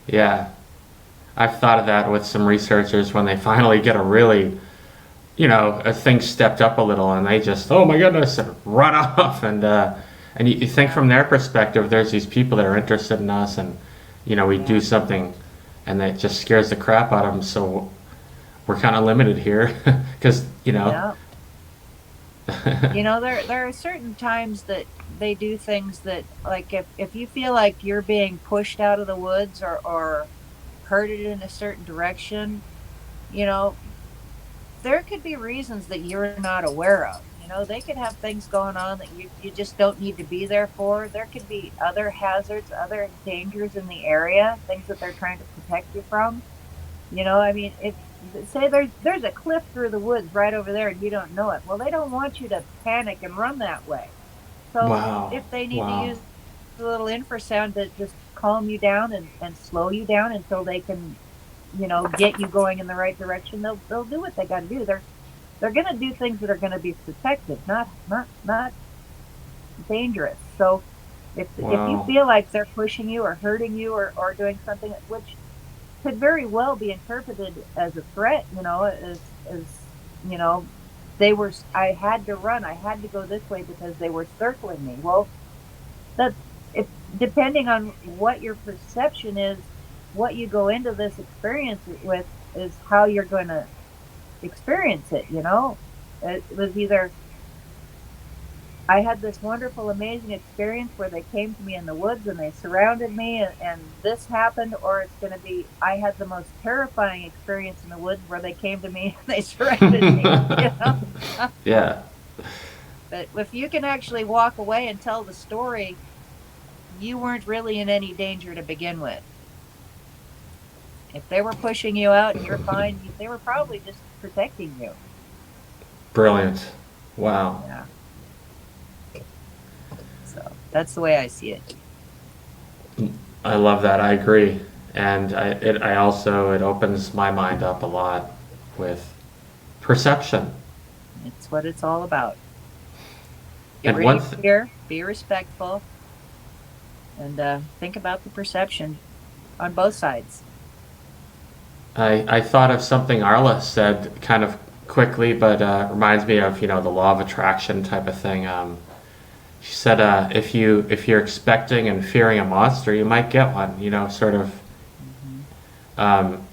Yeah. I've thought of that with some researchers when they finally get a really, a thing stepped up a little and they just, oh my goodness, and run off. And you think Yeah. from their perspective, there's these people that are interested in us, and, we do Yeah. something and that just scares the crap out of them. So we're kind of limited here because, Yeah. There are certain times that they do things that, like, if you feel like you're being pushed out of the woods or herded in a certain direction, you know, there could be reasons that you're not aware of. They could have things going on that you just don't need to be there for. There could be other hazards, other dangers in the area, things that they're trying to protect you from. I mean, if say there's a cliff through the woods right over there and you don't know it, well, they don't want you to panic and run that way. So Wow. if they need to Wow. use a little infrasound to just calm you down and slow you down until they can, get you going in the right direction, they'll do what they got to do. They're going to do things that are going to be protective, not dangerous. So if you Wow. feel like they're pushing you or hurting you or doing something which could very well be interpreted as a threat, as you know, I had to run, I had to go this way because they were circling me. Well, that's if depending on what your perception is, what you go into this experience with is how you're going to experience it. It was either I had this wonderful, amazing experience where they came to me in the woods and they surrounded me and this happened, or it's going to be I had the most terrifying experience in the woods where they came to me and they surrounded me. Yeah. But if you can actually walk away and tell the story, you weren't really in any danger to begin with. If they were pushing you out and you're fine, they were probably just protecting you. Brilliant. Wow. Yeah. So that's the way I see it. I love that. I agree. And I also, it opens my mind up a lot with perception. It's what it's all about. Get And rid one of your fear, be respectful, and think about the perception on both sides. I thought of something Arla said kind of quickly, but reminds me of, the law of attraction type of thing. She said, if you're expecting and fearing a monster, you might get one. Sort of, um,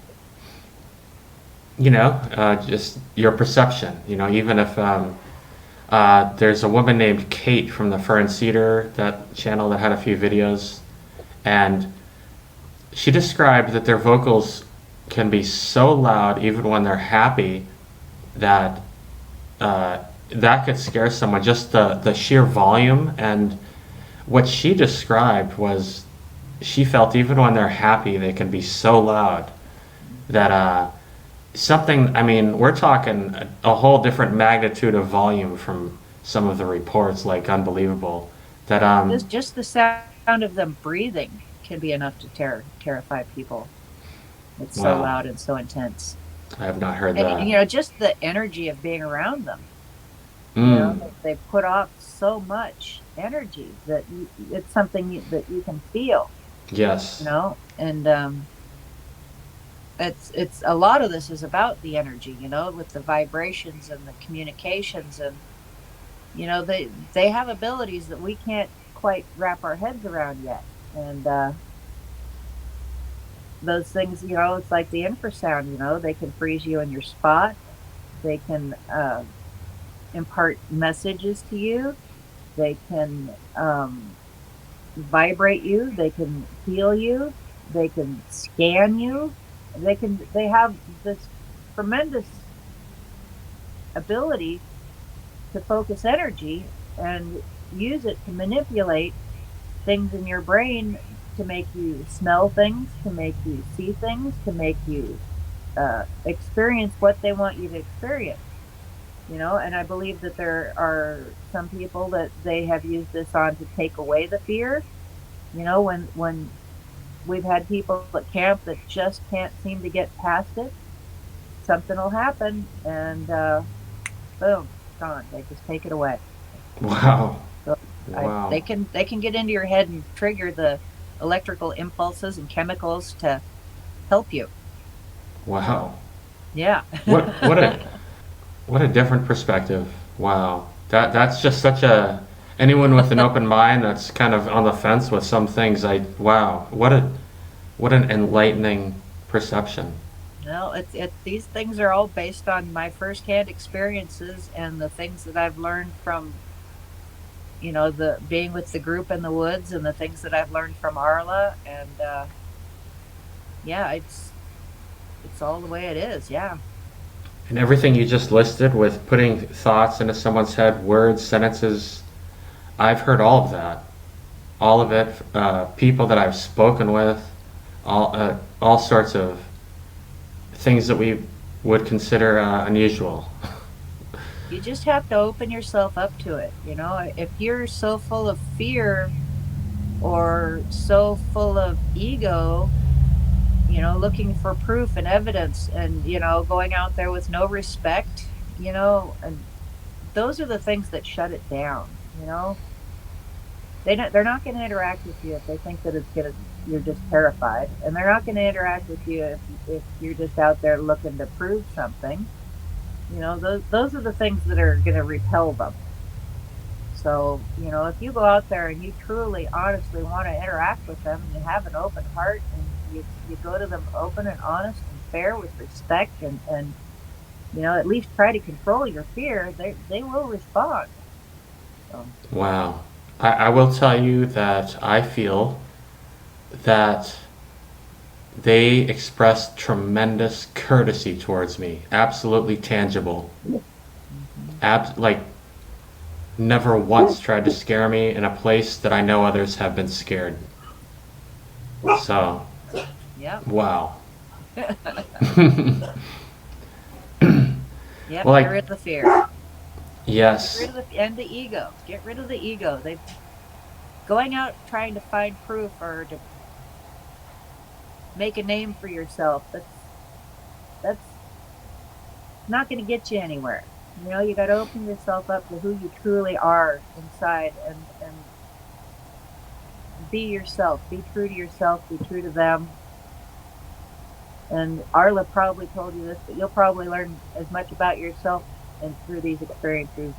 just your perception. Even if there's a woman named Kate from the Fern Cedar, that channel that had a few videos, and she described that their vocals can be so loud even when they're happy that that could scare someone, just the sheer volume. And what she described was she felt even when they're happy they can be so loud that we're talking a whole different magnitude of volume from some of the reports, like unbelievable that Just the sound of them breathing can be enough to terrify people. It's so wow. loud and so intense. I have not heard And that. just the energy of being around them. Mm, They put off so much energy that it's something that you can feel. yes. And it's a lot of this is about the energy, with the vibrations and the communications, and they have abilities that we can't quite wrap our heads around yet. And those things, it's like the infrasound. They can freeze you in your spot. They can impart messages to you. They can vibrate you. They can heal you. They can scan you. They have this tremendous ability to focus energy and use it to manipulate things in your brain, to make you smell things, to make you see things, to make you experience what they want you to experience. And I believe that there are some people that they have used this on to take away the fear. When we've had people at camp that just can't seem to get past it, something will happen and boom, gone. They just take it away. Wow. So Wow. they can get into your head and trigger the electrical impulses and chemicals to help you. Wow. Yeah. What a different perspective. Wow. That's just such a anyone with an open mind that's kind of on the fence with some things. Wow. What an enlightening perception. Well, these things are all based on my firsthand experiences and the things that I've learned from, the being with the group in the woods, and the things that I've learned from Arla, and yeah, it's all the way it is. Yeah. And everything you just listed with putting thoughts into someone's head, words, sentences, I've heard all of that. All of it, people that I've spoken with, all sorts of things that we would consider unusual. You just have to open yourself up to it. If you're so full of fear, or so full of ego, looking for proof and evidence, and going out there with no respect, and those are the things that shut it down. They're not going to interact with you if they think that you're just terrified, and they're not going to interact with you if you're just out there looking to prove something. Those are the things that are going to repel them. So, if you go out there and you truly, honestly want to interact with them, and you have an open heart, and you go to them open and honest and fair with respect, and at least try to control your fear, they will respond. So. Wow. I will tell you that I feel that they expressed tremendous courtesy towards me. Absolutely tangible. Like, never once tried to scare me in a place that I know others have been scared. So, Yep. wow. Yep, Well, get rid of the fear. Yes. Get rid of the ego. Get rid of the ego. Going out trying to find proof or to make a name for yourself, that's not going to get you anywhere. You got to open yourself up to who you truly are inside, and be yourself. Be true to yourself. Be true to them. And Arla probably told you this, but you'll probably learn as much about yourself and through these experiences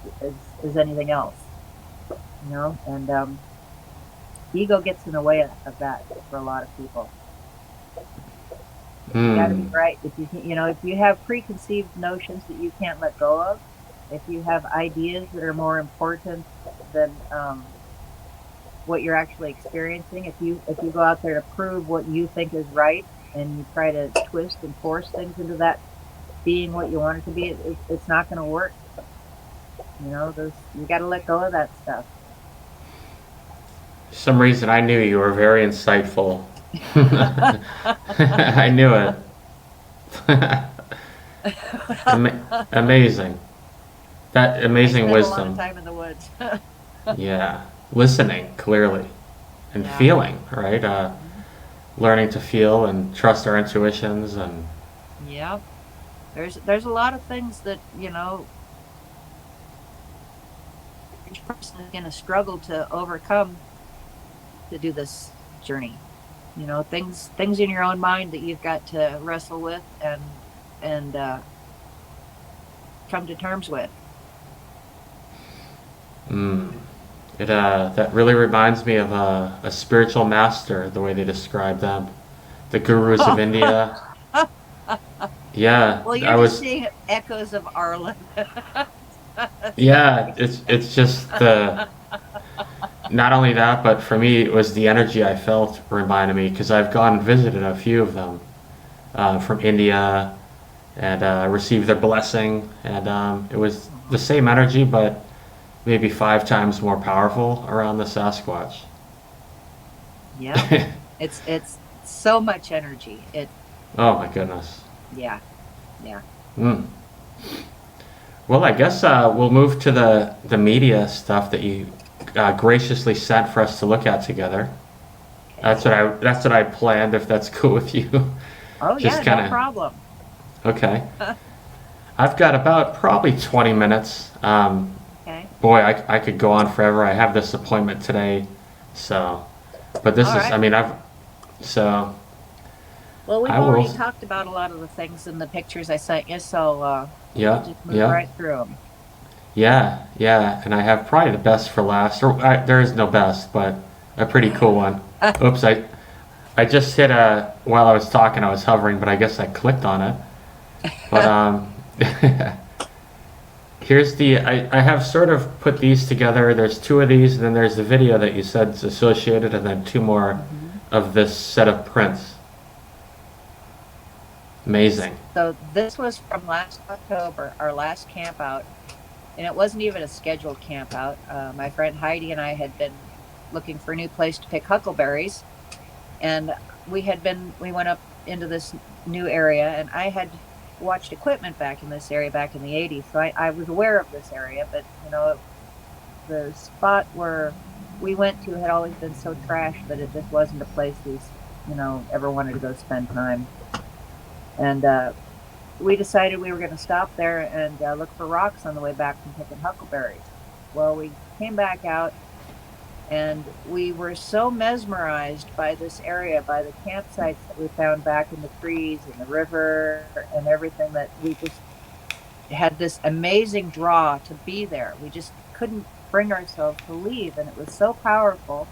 as anything else. And ego gets in the way of that for a lot of people. You got to be right. If you have preconceived notions that you can't let go of, if you have ideas that are more important than what you're actually experiencing, if you go out there to prove what you think is right, and you try to twist and force things into that being what you want it to be, it's not going to work. You got to let go of that stuff. For some reason, I knew you were very insightful. I knew it. Amazing. That amazing wisdom. I spent a lot of time in the woods. Yeah, listening clearly and feeling, right? Learning to feel and trust our intuitions, and yeah, there's a lot of things that each person is going to struggle to overcome to do this journey. Things in your own mind that you've got to wrestle with and come to terms with. That really reminds me of a spiritual master, the way they describe them, the gurus of India. Yeah, well, you're just seeing echoes of Arlen. Yeah, it's just the. Not only that, but for me, it was the energy I felt reminded me, because I've gone and visited a few of them from India, and received their blessing, and it was the same energy, but maybe 5 times more powerful around the Sasquatch. Yeah, it's so much energy. Oh my goodness. Yeah. Well, I guess we'll move to the media stuff that you graciously sent for us to look at together. Okay. That's what I planned, if that's cool with you. Oh, just yeah, no problem. Okay. I've got about probably 20 minutes. Okay. Boy, I could go on forever. I have this appointment today, so. But this right. Well, we've already talked about a lot of the things in the pictures I sent you, so we'll just move right through them. Yeah, and I have probably the best for last. Or there is no best, but a pretty cool one. Oops, I just hit while I was talking, I was hovering, but I guess I clicked on it. But here's I have sort of put these together. There's 2 of these, and then there's the video that you said is associated, and then 2 more of this set of prints. Amazing. So this was from last October, our last camp out, and it wasn't even a scheduled camp out. My friend Heidi and I had been looking for a new place to pick huckleberries, and we went up into this new area, and I had watched equipment back in this area back in the 80s, so I was aware of this area, but the spot where we went to had always been so trashed that it just wasn't a place we, ever wanted to go spend time. And we decided we were going to stop there and look for rocks on the way back from picking huckleberries. Well, we came back out and we were so mesmerized by this area, by the campsites that we found back in the trees and the river and everything, that we just had this amazing draw to be there. We just couldn't bring ourselves to leave, and it was so powerful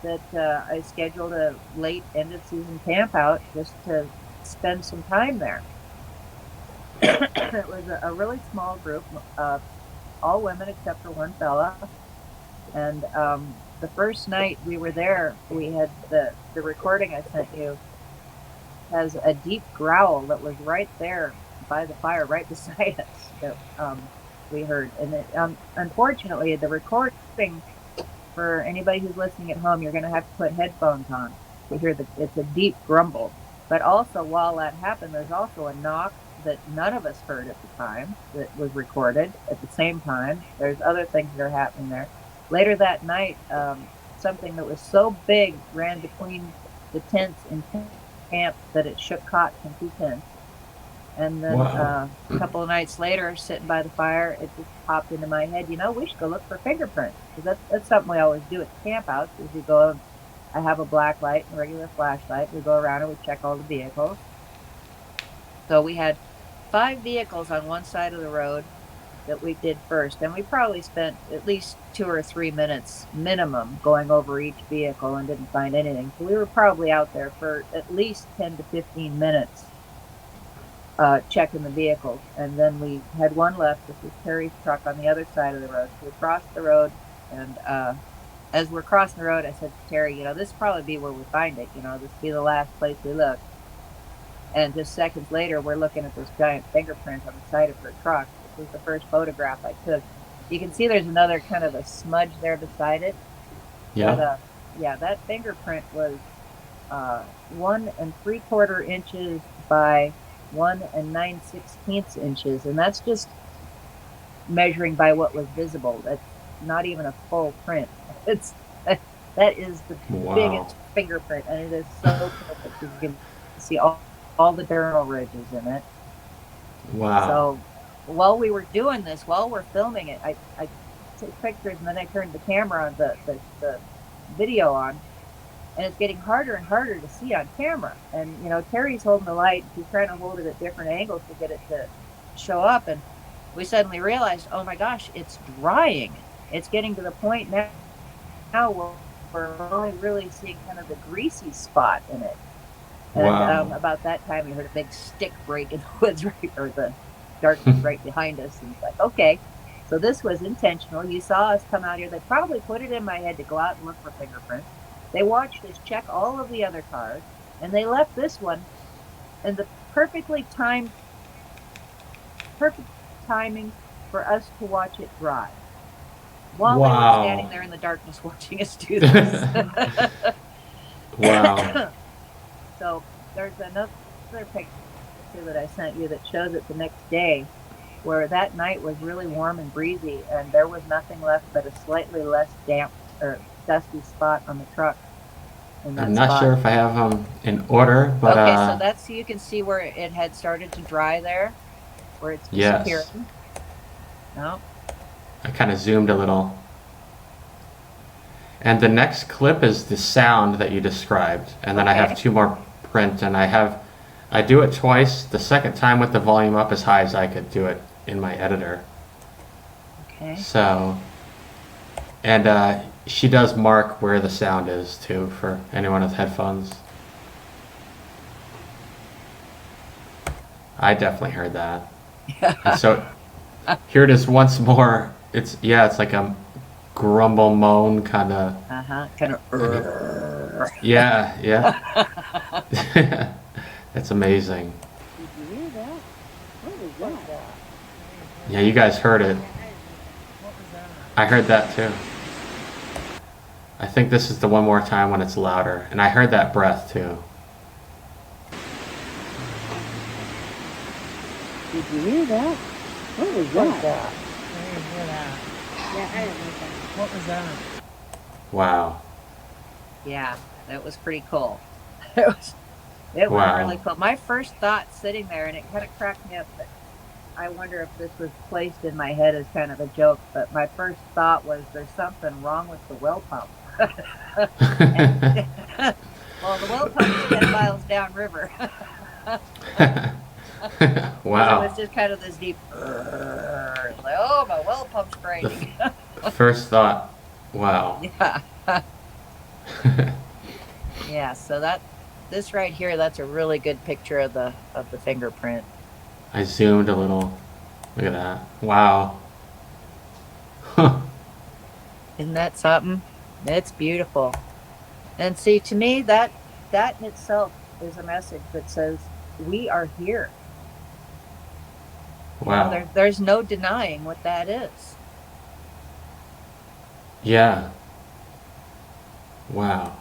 that I scheduled a late end of season camp out just to spend some time there. It was a really small group, all women except for one fella. And the first night we were there, we had the recording I sent you has a deep growl that was right there by the fire, right beside us, that we heard. And it, unfortunately, the recording, for anybody who's listening at home, you're going to have to put headphones on to hear it's a deep grumble. But also, while that happened, there's also a knock that none of us heard at the time that was recorded at the same time. There's other things that are happening there. Later that night, something that was so big ran between the tents in camp that it shook cots in 2 tents. And then Wow. a couple of nights later, sitting by the fire, it just popped into my head, we should go look for fingerprints. Because that's something we always do at the camphouse, is we go, I have a black light and a regular flashlight. We go around and we check all the vehicles. So we had 5 vehicles on one side of the road that we did first. And we probably spent at least 2 or 3 minutes minimum going over each vehicle and didn't find anything. So we were probably out there for at least 10 to 15 minutes checking the vehicles. And then we had one left. This was Terry's truck on the other side of the road. So we crossed the road, and as we're crossing the road, I said to Terry, this will probably be where we find it. This will be the last place we look. And just seconds later, we're looking at this giant fingerprint on the side of her truck. This was the first photograph I took. You can see there's another kind of a smudge there beside it. Yeah. But, yeah, that fingerprint was 1 3/4 inches by 1 9/16 inches. And that's just measuring by what was visible. That's not even a full print. That is the biggest fingerprint, and it is so perfect. You can see all the dermal ridges in it. Wow. So while we were doing this, while we're filming it, I took pictures, and then I turned the camera on, the video on, and it's getting harder and harder to see on camera. And Terry's holding the light, and she's trying to hold it at different angles to get it to show up. And we suddenly realized, oh my gosh, it's drying. It's getting to the point now where we're only really seeing kind of the greasy spot in it. And Wow. about that time, we heard a big stick break in the woods, or the darkness right behind us. And it's like, okay, so this was intentional. You saw us come out here. They probably put it in my head to go out and look for fingerprints. They watched us check all of the other cars, and they left this one in the perfect timing for us to watch it dry, while they were standing there in the darkness watching us do this. Wow. So there's another picture that I sent you that shows it the next day, where that night was really warm and breezy, and there was nothing left but a slightly less damp or dusty spot on the truck. I'm not sure if I have them in order, but okay, so that's, so you can see where it had started to dry there, where it's disappearing. Yes. No. I kind of zoomed a little. And the next clip is the sound that you described, and then I have 2 more print, and I do it twice. The second time with the volume up as high as I could do it in my editor. Okay. So, and she does mark where the sound is too for anyone with headphones. I definitely heard that. And so here it is once more. It's like a grumble moan kind of. Kind of. Yeah. That's amazing. Did you hear that? What was that? Yeah, you guys heard it. What was that? I heard that too. I think this is the one more time when it's louder, and I heard that breath too. Did you hear that? What was that? I didn't hear that. Yeah, I didn't like that. What was that? Wow. Yeah, that was pretty cool. It was it was really Wow. cool. My first thought sitting there, and it kind of cracked me up, but I wonder if this was placed in my head as kind of a joke, but my first thought was there's something wrong with the well pump. And well, the well pump is 10 miles downriver. Because it was Wow. just kind of this deep, it's like, oh, my well pump's The grinding. first thought, wow. Yeah. Yeah, so this right here, that's a really good picture of the fingerprint. I zoomed a little. Look at that. Wow. Huh. Isn't that something? It's beautiful. And see, to me, that in itself is a message that says we are here. You know, Wow. there's no denying what that is. Yeah. Wow.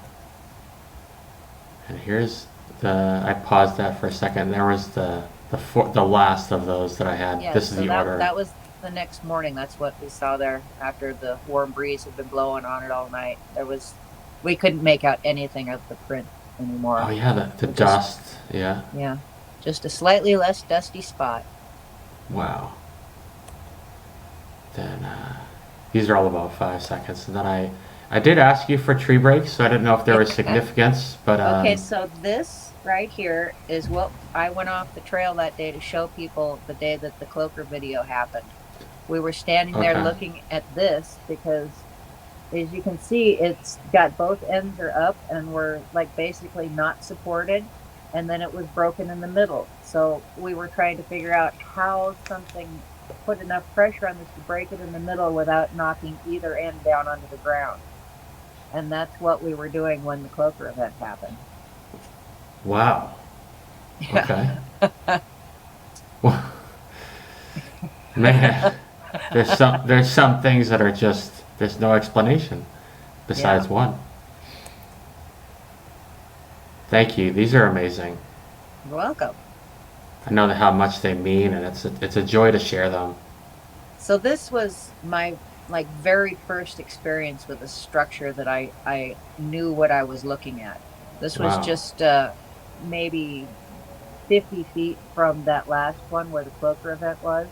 And here's I paused that for a second. There was the last of those that I had. Yeah, This is so the that order. that was the next morning. That's what we saw there after the warm breeze had been blowing on it all night. We couldn't make out anything of the print Oh anymore. yeah, the We just, dust. Yeah. yeah, just a slightly less dusty spot. Wow. Then these are all about 5 seconds. And then I did ask you for tree breaks, so I didn't know if there was significance, but Okay, so this right here is what I went off the trail that day to show people the day that the cloaker video happened. We were standing there okay. looking at this because, as you can see, it's got both ends are up and we're like basically not supported, and then it was broken in the middle. So we were trying to figure out how something put enough pressure on this to break it in the middle without knocking either end down onto the ground. And that's what we were doing when the cloaker event happened. Wow. Yeah. Okay. Well, man, there's some things that are just there's no explanation besides Yeah. one. Thank you. These are amazing. You're welcome. I know how much they mean, and it's a joy to share them. So this was my like very first experience with a structure that I knew what I was looking at. This was Wow. just maybe 50 feet from that last one where the cloaker event was.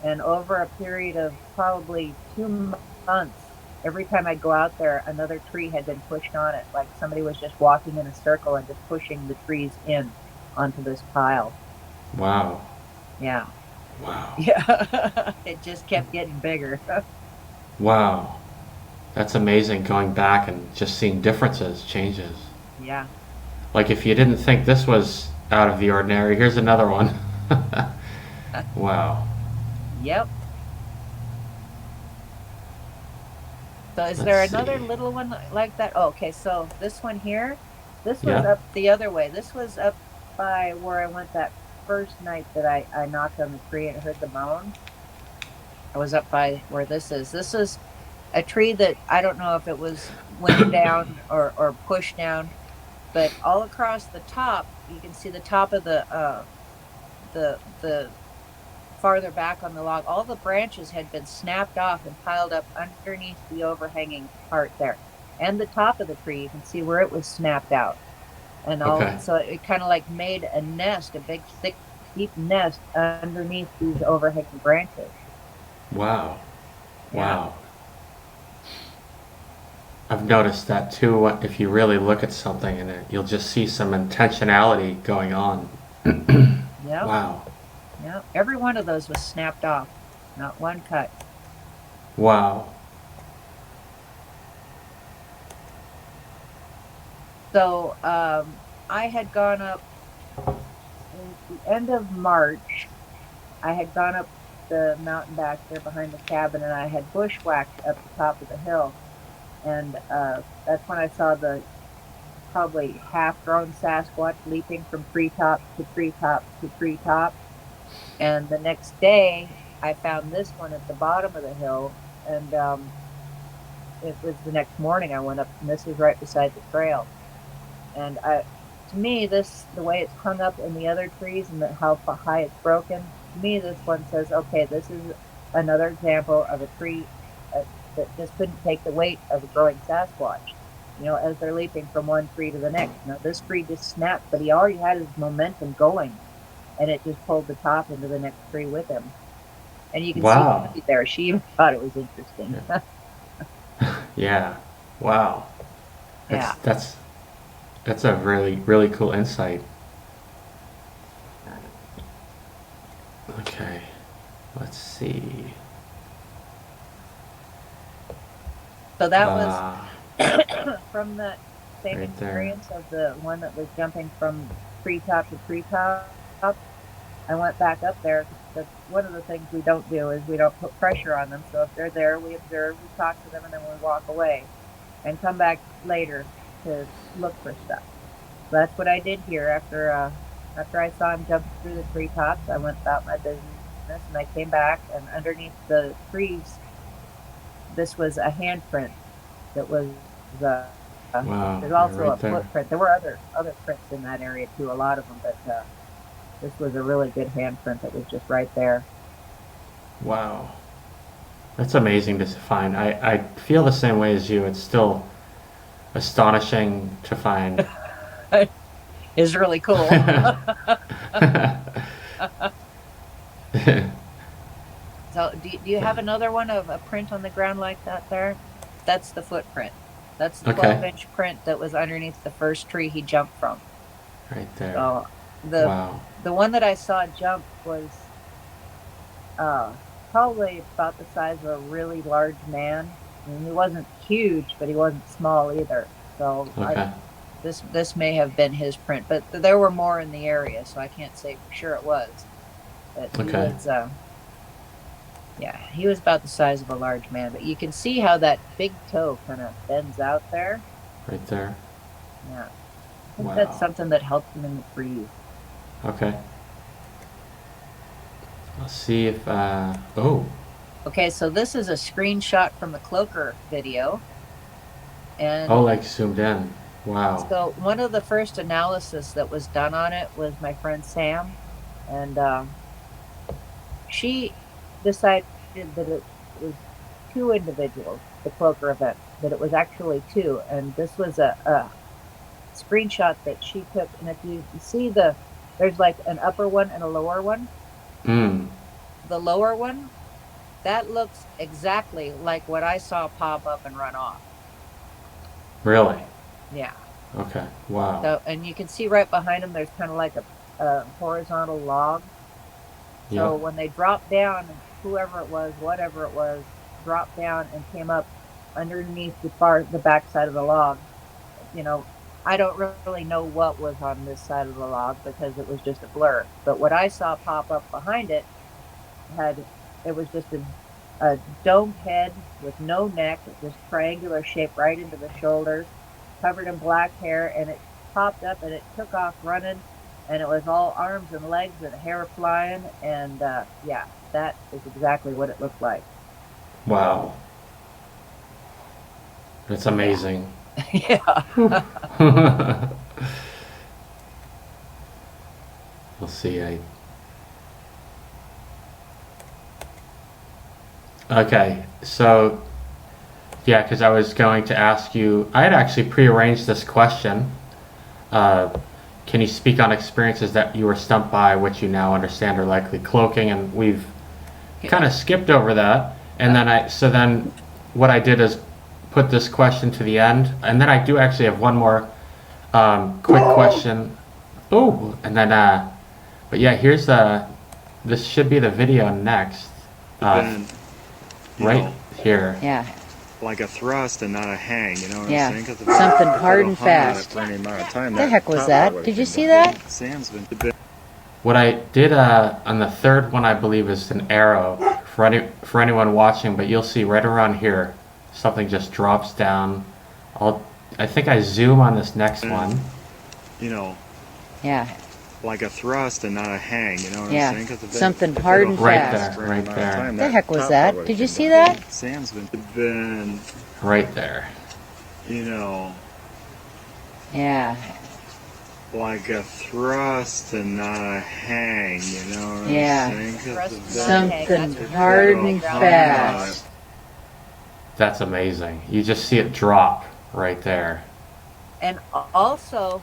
And over a period of probably 2 months, every time I'd go out there, another tree had been pushed on it. Like somebody was just walking in a circle and just pushing the trees in onto this pile. Wow. Yeah. Wow. Yeah. It just kept getting bigger. Wow. That's amazing going back and just seeing differences, changes. Yeah. Like if you didn't think this was out of the ordinary, here's another one. Wow. Yep. So is Let's there another see. little one like that? Oh, okay, so this one here, this was Yeah. up the other way. This was up by where I went that first night that I knocked on the tree and heard the moan. I was up by where this is. This is a tree that I don't know if it was went down or pushed down, but all across the top, you can see the top of the farther back on the log, all the branches had been snapped off and piled up underneath the overhanging part there. And the top of the tree, you can see where it was snapped out. And all, Okay. so it kind of like made a nest, a big, thick, deep nest underneath these overhanging branches. Wow. Yeah. Wow. I've noticed that too. If you really look at something in it, you'll just see some intentionality going on. Yep. Wow. Yep. Every one of those was snapped off, not one cut. Wow. So I had gone up in the end of March. I had gone up the mountain back there behind the cabin, and I had bushwhacked up the top of the hill. And that's when I saw the probably half-grown Sasquatch leaping from treetop to treetop to treetop. And the next day, I found this one at the bottom of the hill, and it was the next morning I went up, and this is right beside the trail. And to me, the way it's hung up in the other trees and how high it's broken, to me, this one says, okay, this is another example of a tree, that just couldn't take the weight of a growing Sasquatch. As they're leaping from one tree to the next. This tree just snapped, but he already had his momentum going, and it just pulled the top into the next tree with him. And you can see Wow. Goldie there. She even thought it was interesting. Yeah. Wow. Yeah. That's a really, really cool insight. Okay. Let's see. So that was from the same Right there. experience of the one that was jumping from treetop to treetop. I went back up there. That's one of the things we don't do is we don't put pressure on them. So if they're there, we observe, we talk to them, and then we walk away and come back later to look for stuff. So that's what I did here after I saw him jump through the treetops. I went about my business, and I came back, and underneath the trees, this was a handprint that was Wow. there's also Right a there. footprint. There were other prints in that area too, a lot of them, but this was a really good handprint that was just right there. Wow. That's amazing to find. I feel the same way as you. It's still astonishing to find. It's really cool. So do you have another one of a print on the ground like that there? That's the footprint. That's the Okay. 12-inch print that was underneath the first tree he jumped from. Right there. So Wow. the one that I saw jump was probably about the size of a really large man. I mean, he wasn't huge, but he wasn't small either. So Okay. this may have been his print, but there were more in the area, so I can't say for sure it was. But he Okay. was, yeah, he was about the size of a large man. But you can see how that big toe kind of bends out there. Right there. Yeah, I think Wow. that's something that helps him in the trees. Okay. Let's see if oh. Okay, so this is a screenshot from the Cloaker video. And Oh, like zoomed in. Wow. so one of the first analysis that was done on it was my friend Sam, and she decided that it was two individuals, the Cloaker event, that it was actually two, and this was a screenshot that she took, and if you see there's like an upper one and a lower one. The lower one, that looks exactly like what I saw pop up and run off. Really? Yeah. Okay. Wow. So, and you can see right behind them, there's kind of like a horizontal log. So Yep. when they dropped down, whoever it was, whatever it was, dropped down and came up underneath the back side of the log. I don't really know what was on this side of the log because it was just a blur. But what I saw pop up behind it was just a domed head with no neck, just triangular shape right into the shoulders, covered in black hair, and it popped up and it took off running, and it was all arms and legs and hair flying, and yeah, that is exactly what it looked like. Wow. It's amazing. Yeah. We'll see. Okay, so yeah, because I was going to ask you, I had actually prearranged this question. Can you speak on experiences that you were stumped by, which you now understand are likely cloaking? And we've kind of skipped over that. And then what I did is put this question to the end, and then I do actually have one more quick question. Oh, and then but yeah, here's this should be the video next. Then, Right know, here. Yeah. like a thrust and not a hang, you know what Yeah. I'm saying? 'Cause if Something if hard I'd and hung on it fast. For any amount of time, The heck was top that? would've Did you came see down. that? Sam's been What I did on the third one, I believe, is an arrow for anyone watching, but you'll see right around here, something just drops down. I think I zoom on this next one. you know, Yeah. like a thrust and not a hang, you know what Yeah. I'm saying? 'Cause if Something if hard I'd and hung Right on it there, for any right amount of there. time, The heck was top that? would've Did you came see down. that? Sam's been, Right there. you know, Yeah. like a thrust and not a hang, you know what Yeah. I'm saying? 'Cause Thrust if and not a hang, if Something I'd hard hung and on fast. it- That's amazing. You just see it drop right there. And also,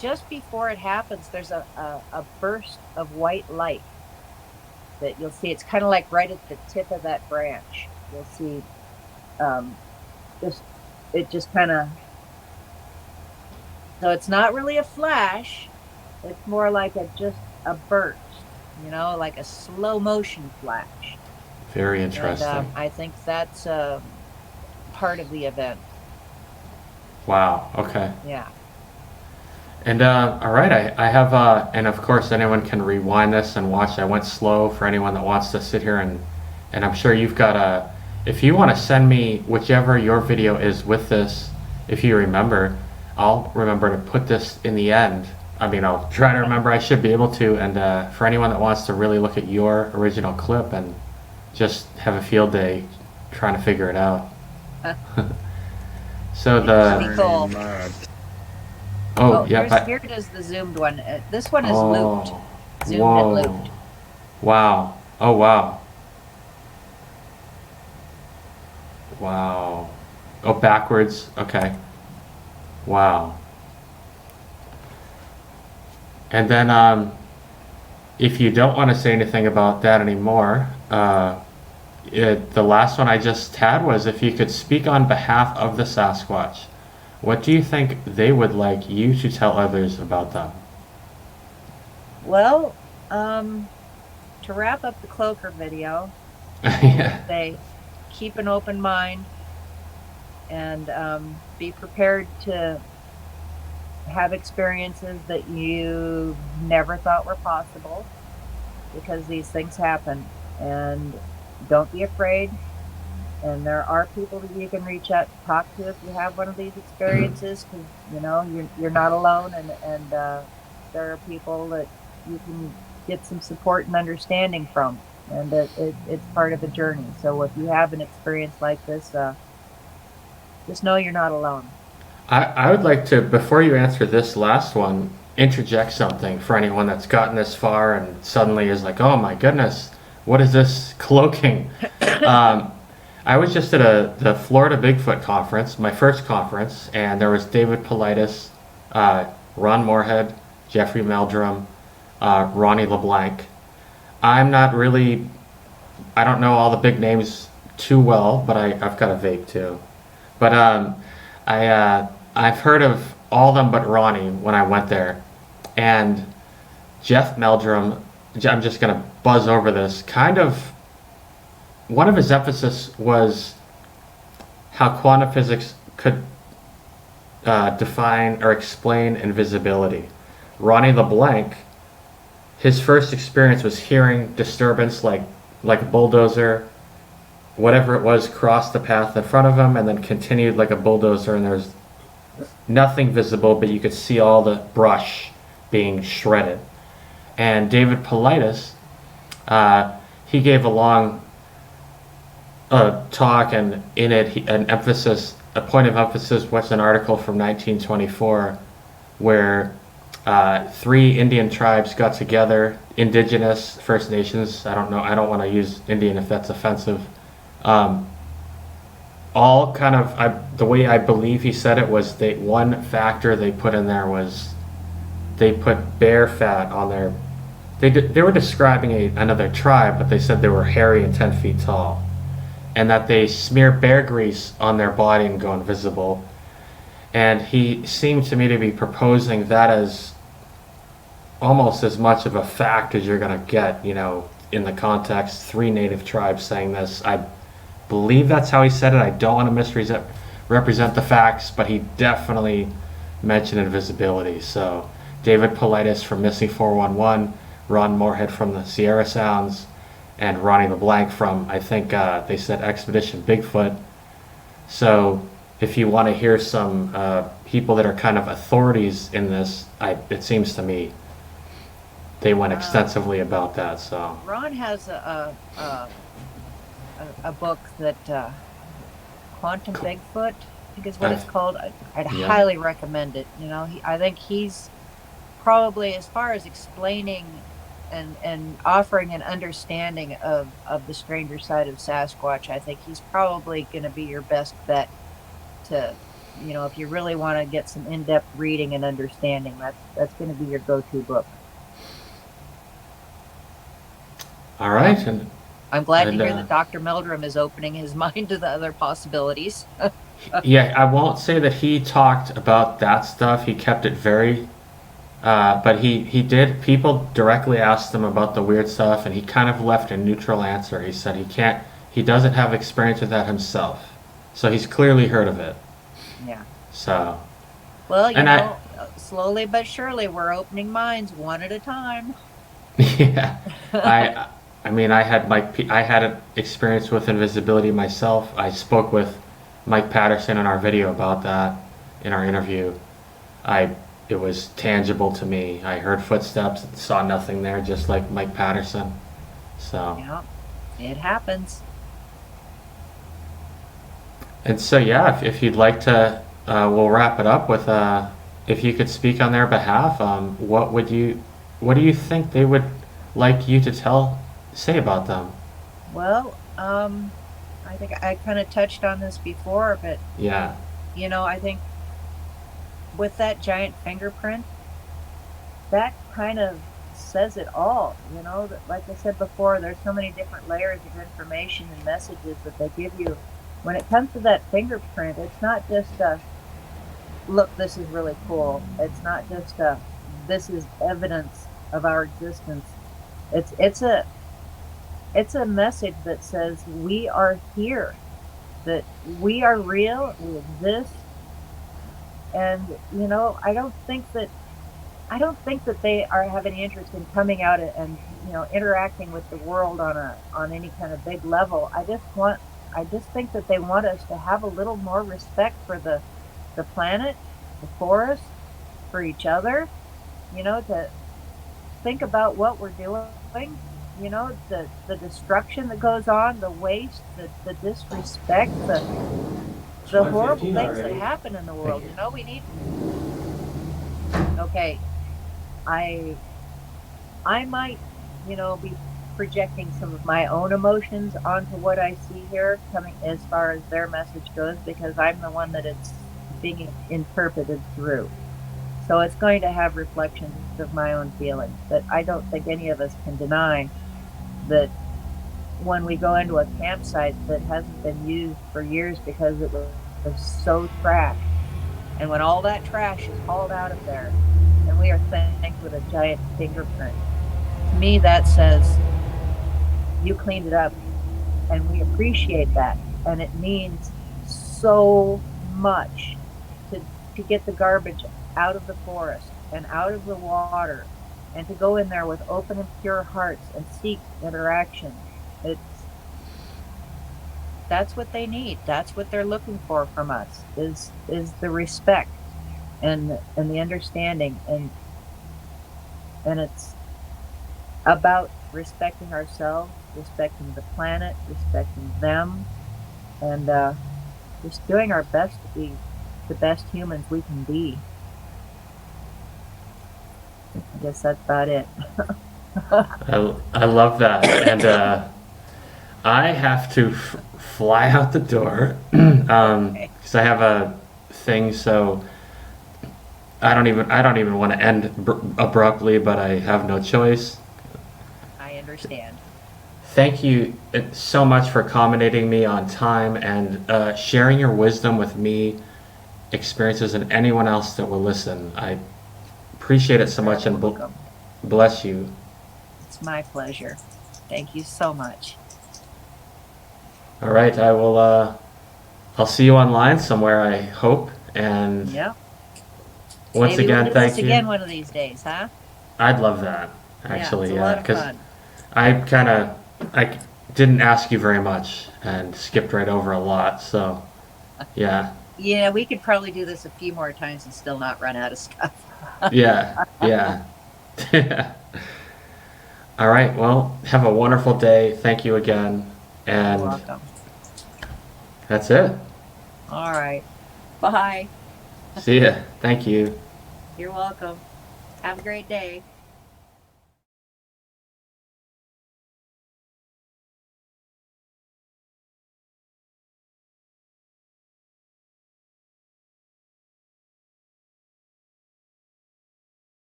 just before it happens, there's a burst of white light that you'll see. It's kind of like right at the tip of that branch. You'll see just it just kind of, so it's not really a flash. It's more like just a burst, like a slow motion flash. Very interesting. And I think that's part of the event. Wow. Okay. Yeah. And all right, I have, and of course anyone can rewind this and watch. I went slow for anyone that wants to sit here and I'm sure you've got a. If you want to send me whichever your video is with this, if you remember, I'll remember to put this in the end. I mean, I'll try to remember. I should be able to. And for anyone that wants to really look at your original clip and just have a field day trying to figure it out. So Pretty cool. Oh yeah. Here it is, the zoomed one. This one is looped. Zoomed Whoa. and looped. Wow. Oh wow. Wow. Oh, backwards. Okay. Wow. And then, if you don't want to say anything about that anymore, the last one I just had was if you could speak on behalf of the Sasquatch, what do you think they would like you to tell others about them? Well, to wrap up the Cloaker video, Yeah. they keep an open mind and be prepared to have experiences that you never thought were possible, because these things happen. And don't be afraid. And there are people that you can reach out to talk to if you have one of these experiences, because you're not alone, and there are people that you can get some support and understanding from, and it's part of the journey. So if you have an experience like this, just know you're not alone. I would like to, before you answer this last one, interject something for anyone that's gotten this far and suddenly is like, oh my goodness, what is this cloaking? I was just at the Florida Bigfoot conference, my first conference, and there was David Paulides, Ron Moorhead, Jeffrey Meldrum, Ronnie LeBlanc. I don't know all the big names too well, but I've got a vape too. But I've heard of all of them but Ronnie when I went there. And Jeff Meldrum, I'm just going to buzz over this, one of his emphasis was how quantum physics could define or explain invisibility. Ronnie LeBlanc, his first experience was hearing disturbance like a bulldozer, whatever it was, crossed the path in front of him and then continued like a bulldozer, and there's nothing visible, but you could see all the brush being shredded. And David Paulides, he gave a long talk, and in it a point of emphasis was an article from 1924 where 3 Indian tribes got together, indigenous First Nations, I don't want to use Indian if that's offensive, all kind of, the way I believe he said it was, one factor they put in there was they put bear fat on their, they were describing another tribe, but they said they were hairy and 10 feet tall, and that they smear bear grease on their body and go invisible. And he seemed to me to be proposing that as almost as much of a fact as you're going to get, in the context, 3 native tribes saying this. I believe that's how he said it. I don't want to misrepresent the facts, but he definitely mentioned invisibility. So David Paulides from Missing 411, Ron Moorhead from the Sierra Sounds, and Ronnie LeBlanc from, I think they said Expedition Bigfoot. So if you want to hear some people that are kind of authorities in this, it seems to me they went extensively about that. So Ron has a book that Quantum Bigfoot, I think is what it's called. I'd highly recommend it. I think he's probably, as far as explaining and offering an understanding of the stranger side of Sasquatch. I think he's probably going to be your best bet to, if you really want to get some in-depth reading and understanding, that's going to be your go-to book. All right. And I'm glad to hear that Dr. Meldrum is opening his mind to the other possibilities. yeah, I won't say that he talked about that stuff. He kept it very, but he did. People directly asked him about the weird stuff, and he kind of left a neutral answer. He said he doesn't have experience with that himself, so he's clearly heard of it. Yeah. So. Well, slowly but surely, we're opening minds one at a time. Yeah, I mean, I had an experience with invisibility myself. I spoke with Mike Patterson in our video about that in our interview. It was tangible to me. I heard footsteps, saw nothing there, just like Mike Patterson. So. Yeah, it happens. And so, yeah, if you'd like to, we'll wrap it up with if you could speak on their behalf. What do you think they would like you to say about them? Well, I think I kind of touched on this before, but yeah, I think with that giant fingerprint, that kind of says it all. Like I said before, there's so many different layers of information and messages that they give you. When it comes to that fingerprint, it's not just look, this is really cool. It's not just this is evidence of our existence. It's a message that says we are here, that we are real, we exist, and I don't think that they have any interest in coming out and interacting with the world on any kind of big level. I just think that they want us to have a little more respect for the planet, the forest, for each other, to think about what we're doing, the destruction that goes on, the waste, the disrespect, the horrible things that happen in the world. We need. Okay, I might, be projecting some of my own emotions onto what I see here coming as far as their message goes, because I'm the one that it's being interpreted through. So it's going to have reflections of my own feelings. But I don't think any of us can deny that when we go into a campsite that hasn't been used for years because it was so trashed, and when all that trash is hauled out of there, and we are thanked with a giant fingerprint, to me that says you cleaned it up, and we appreciate that, and it means so much to get the garbage out of the forest and out of the water, and to go in there with open and pure hearts and seek interaction. That's what they need. That's what they're looking for from us, is the respect and the understanding, and it's about respecting ourselves, respecting the planet, respecting them, and just doing our best to be the best humans we can be. I guess that's about it. I love that, and I have to fly out the door because I have a thing. So I don't even want to end abruptly, but I have no choice. I understand. Thank you so much for accommodating me on time and sharing your wisdom with me, experiences, and anyone else that will listen. I appreciate it so much, and bless you. It's my pleasure. Thank you so much. All right, I will. I'll see you online somewhere, I hope. And yeah. Once Maybe again, we'll do thank this you. again one of these days, huh? I'd love that, actually. Yeah, because I didn't ask you very much and skipped right over a lot. So, yeah. Yeah, we could probably do this a few more times and still not run out of stuff. Yeah. All right. Well, have a wonderful day. Thank you again. And You're welcome. That's it. All right. Bye. See ya. Thank you. You're welcome. Have a great day.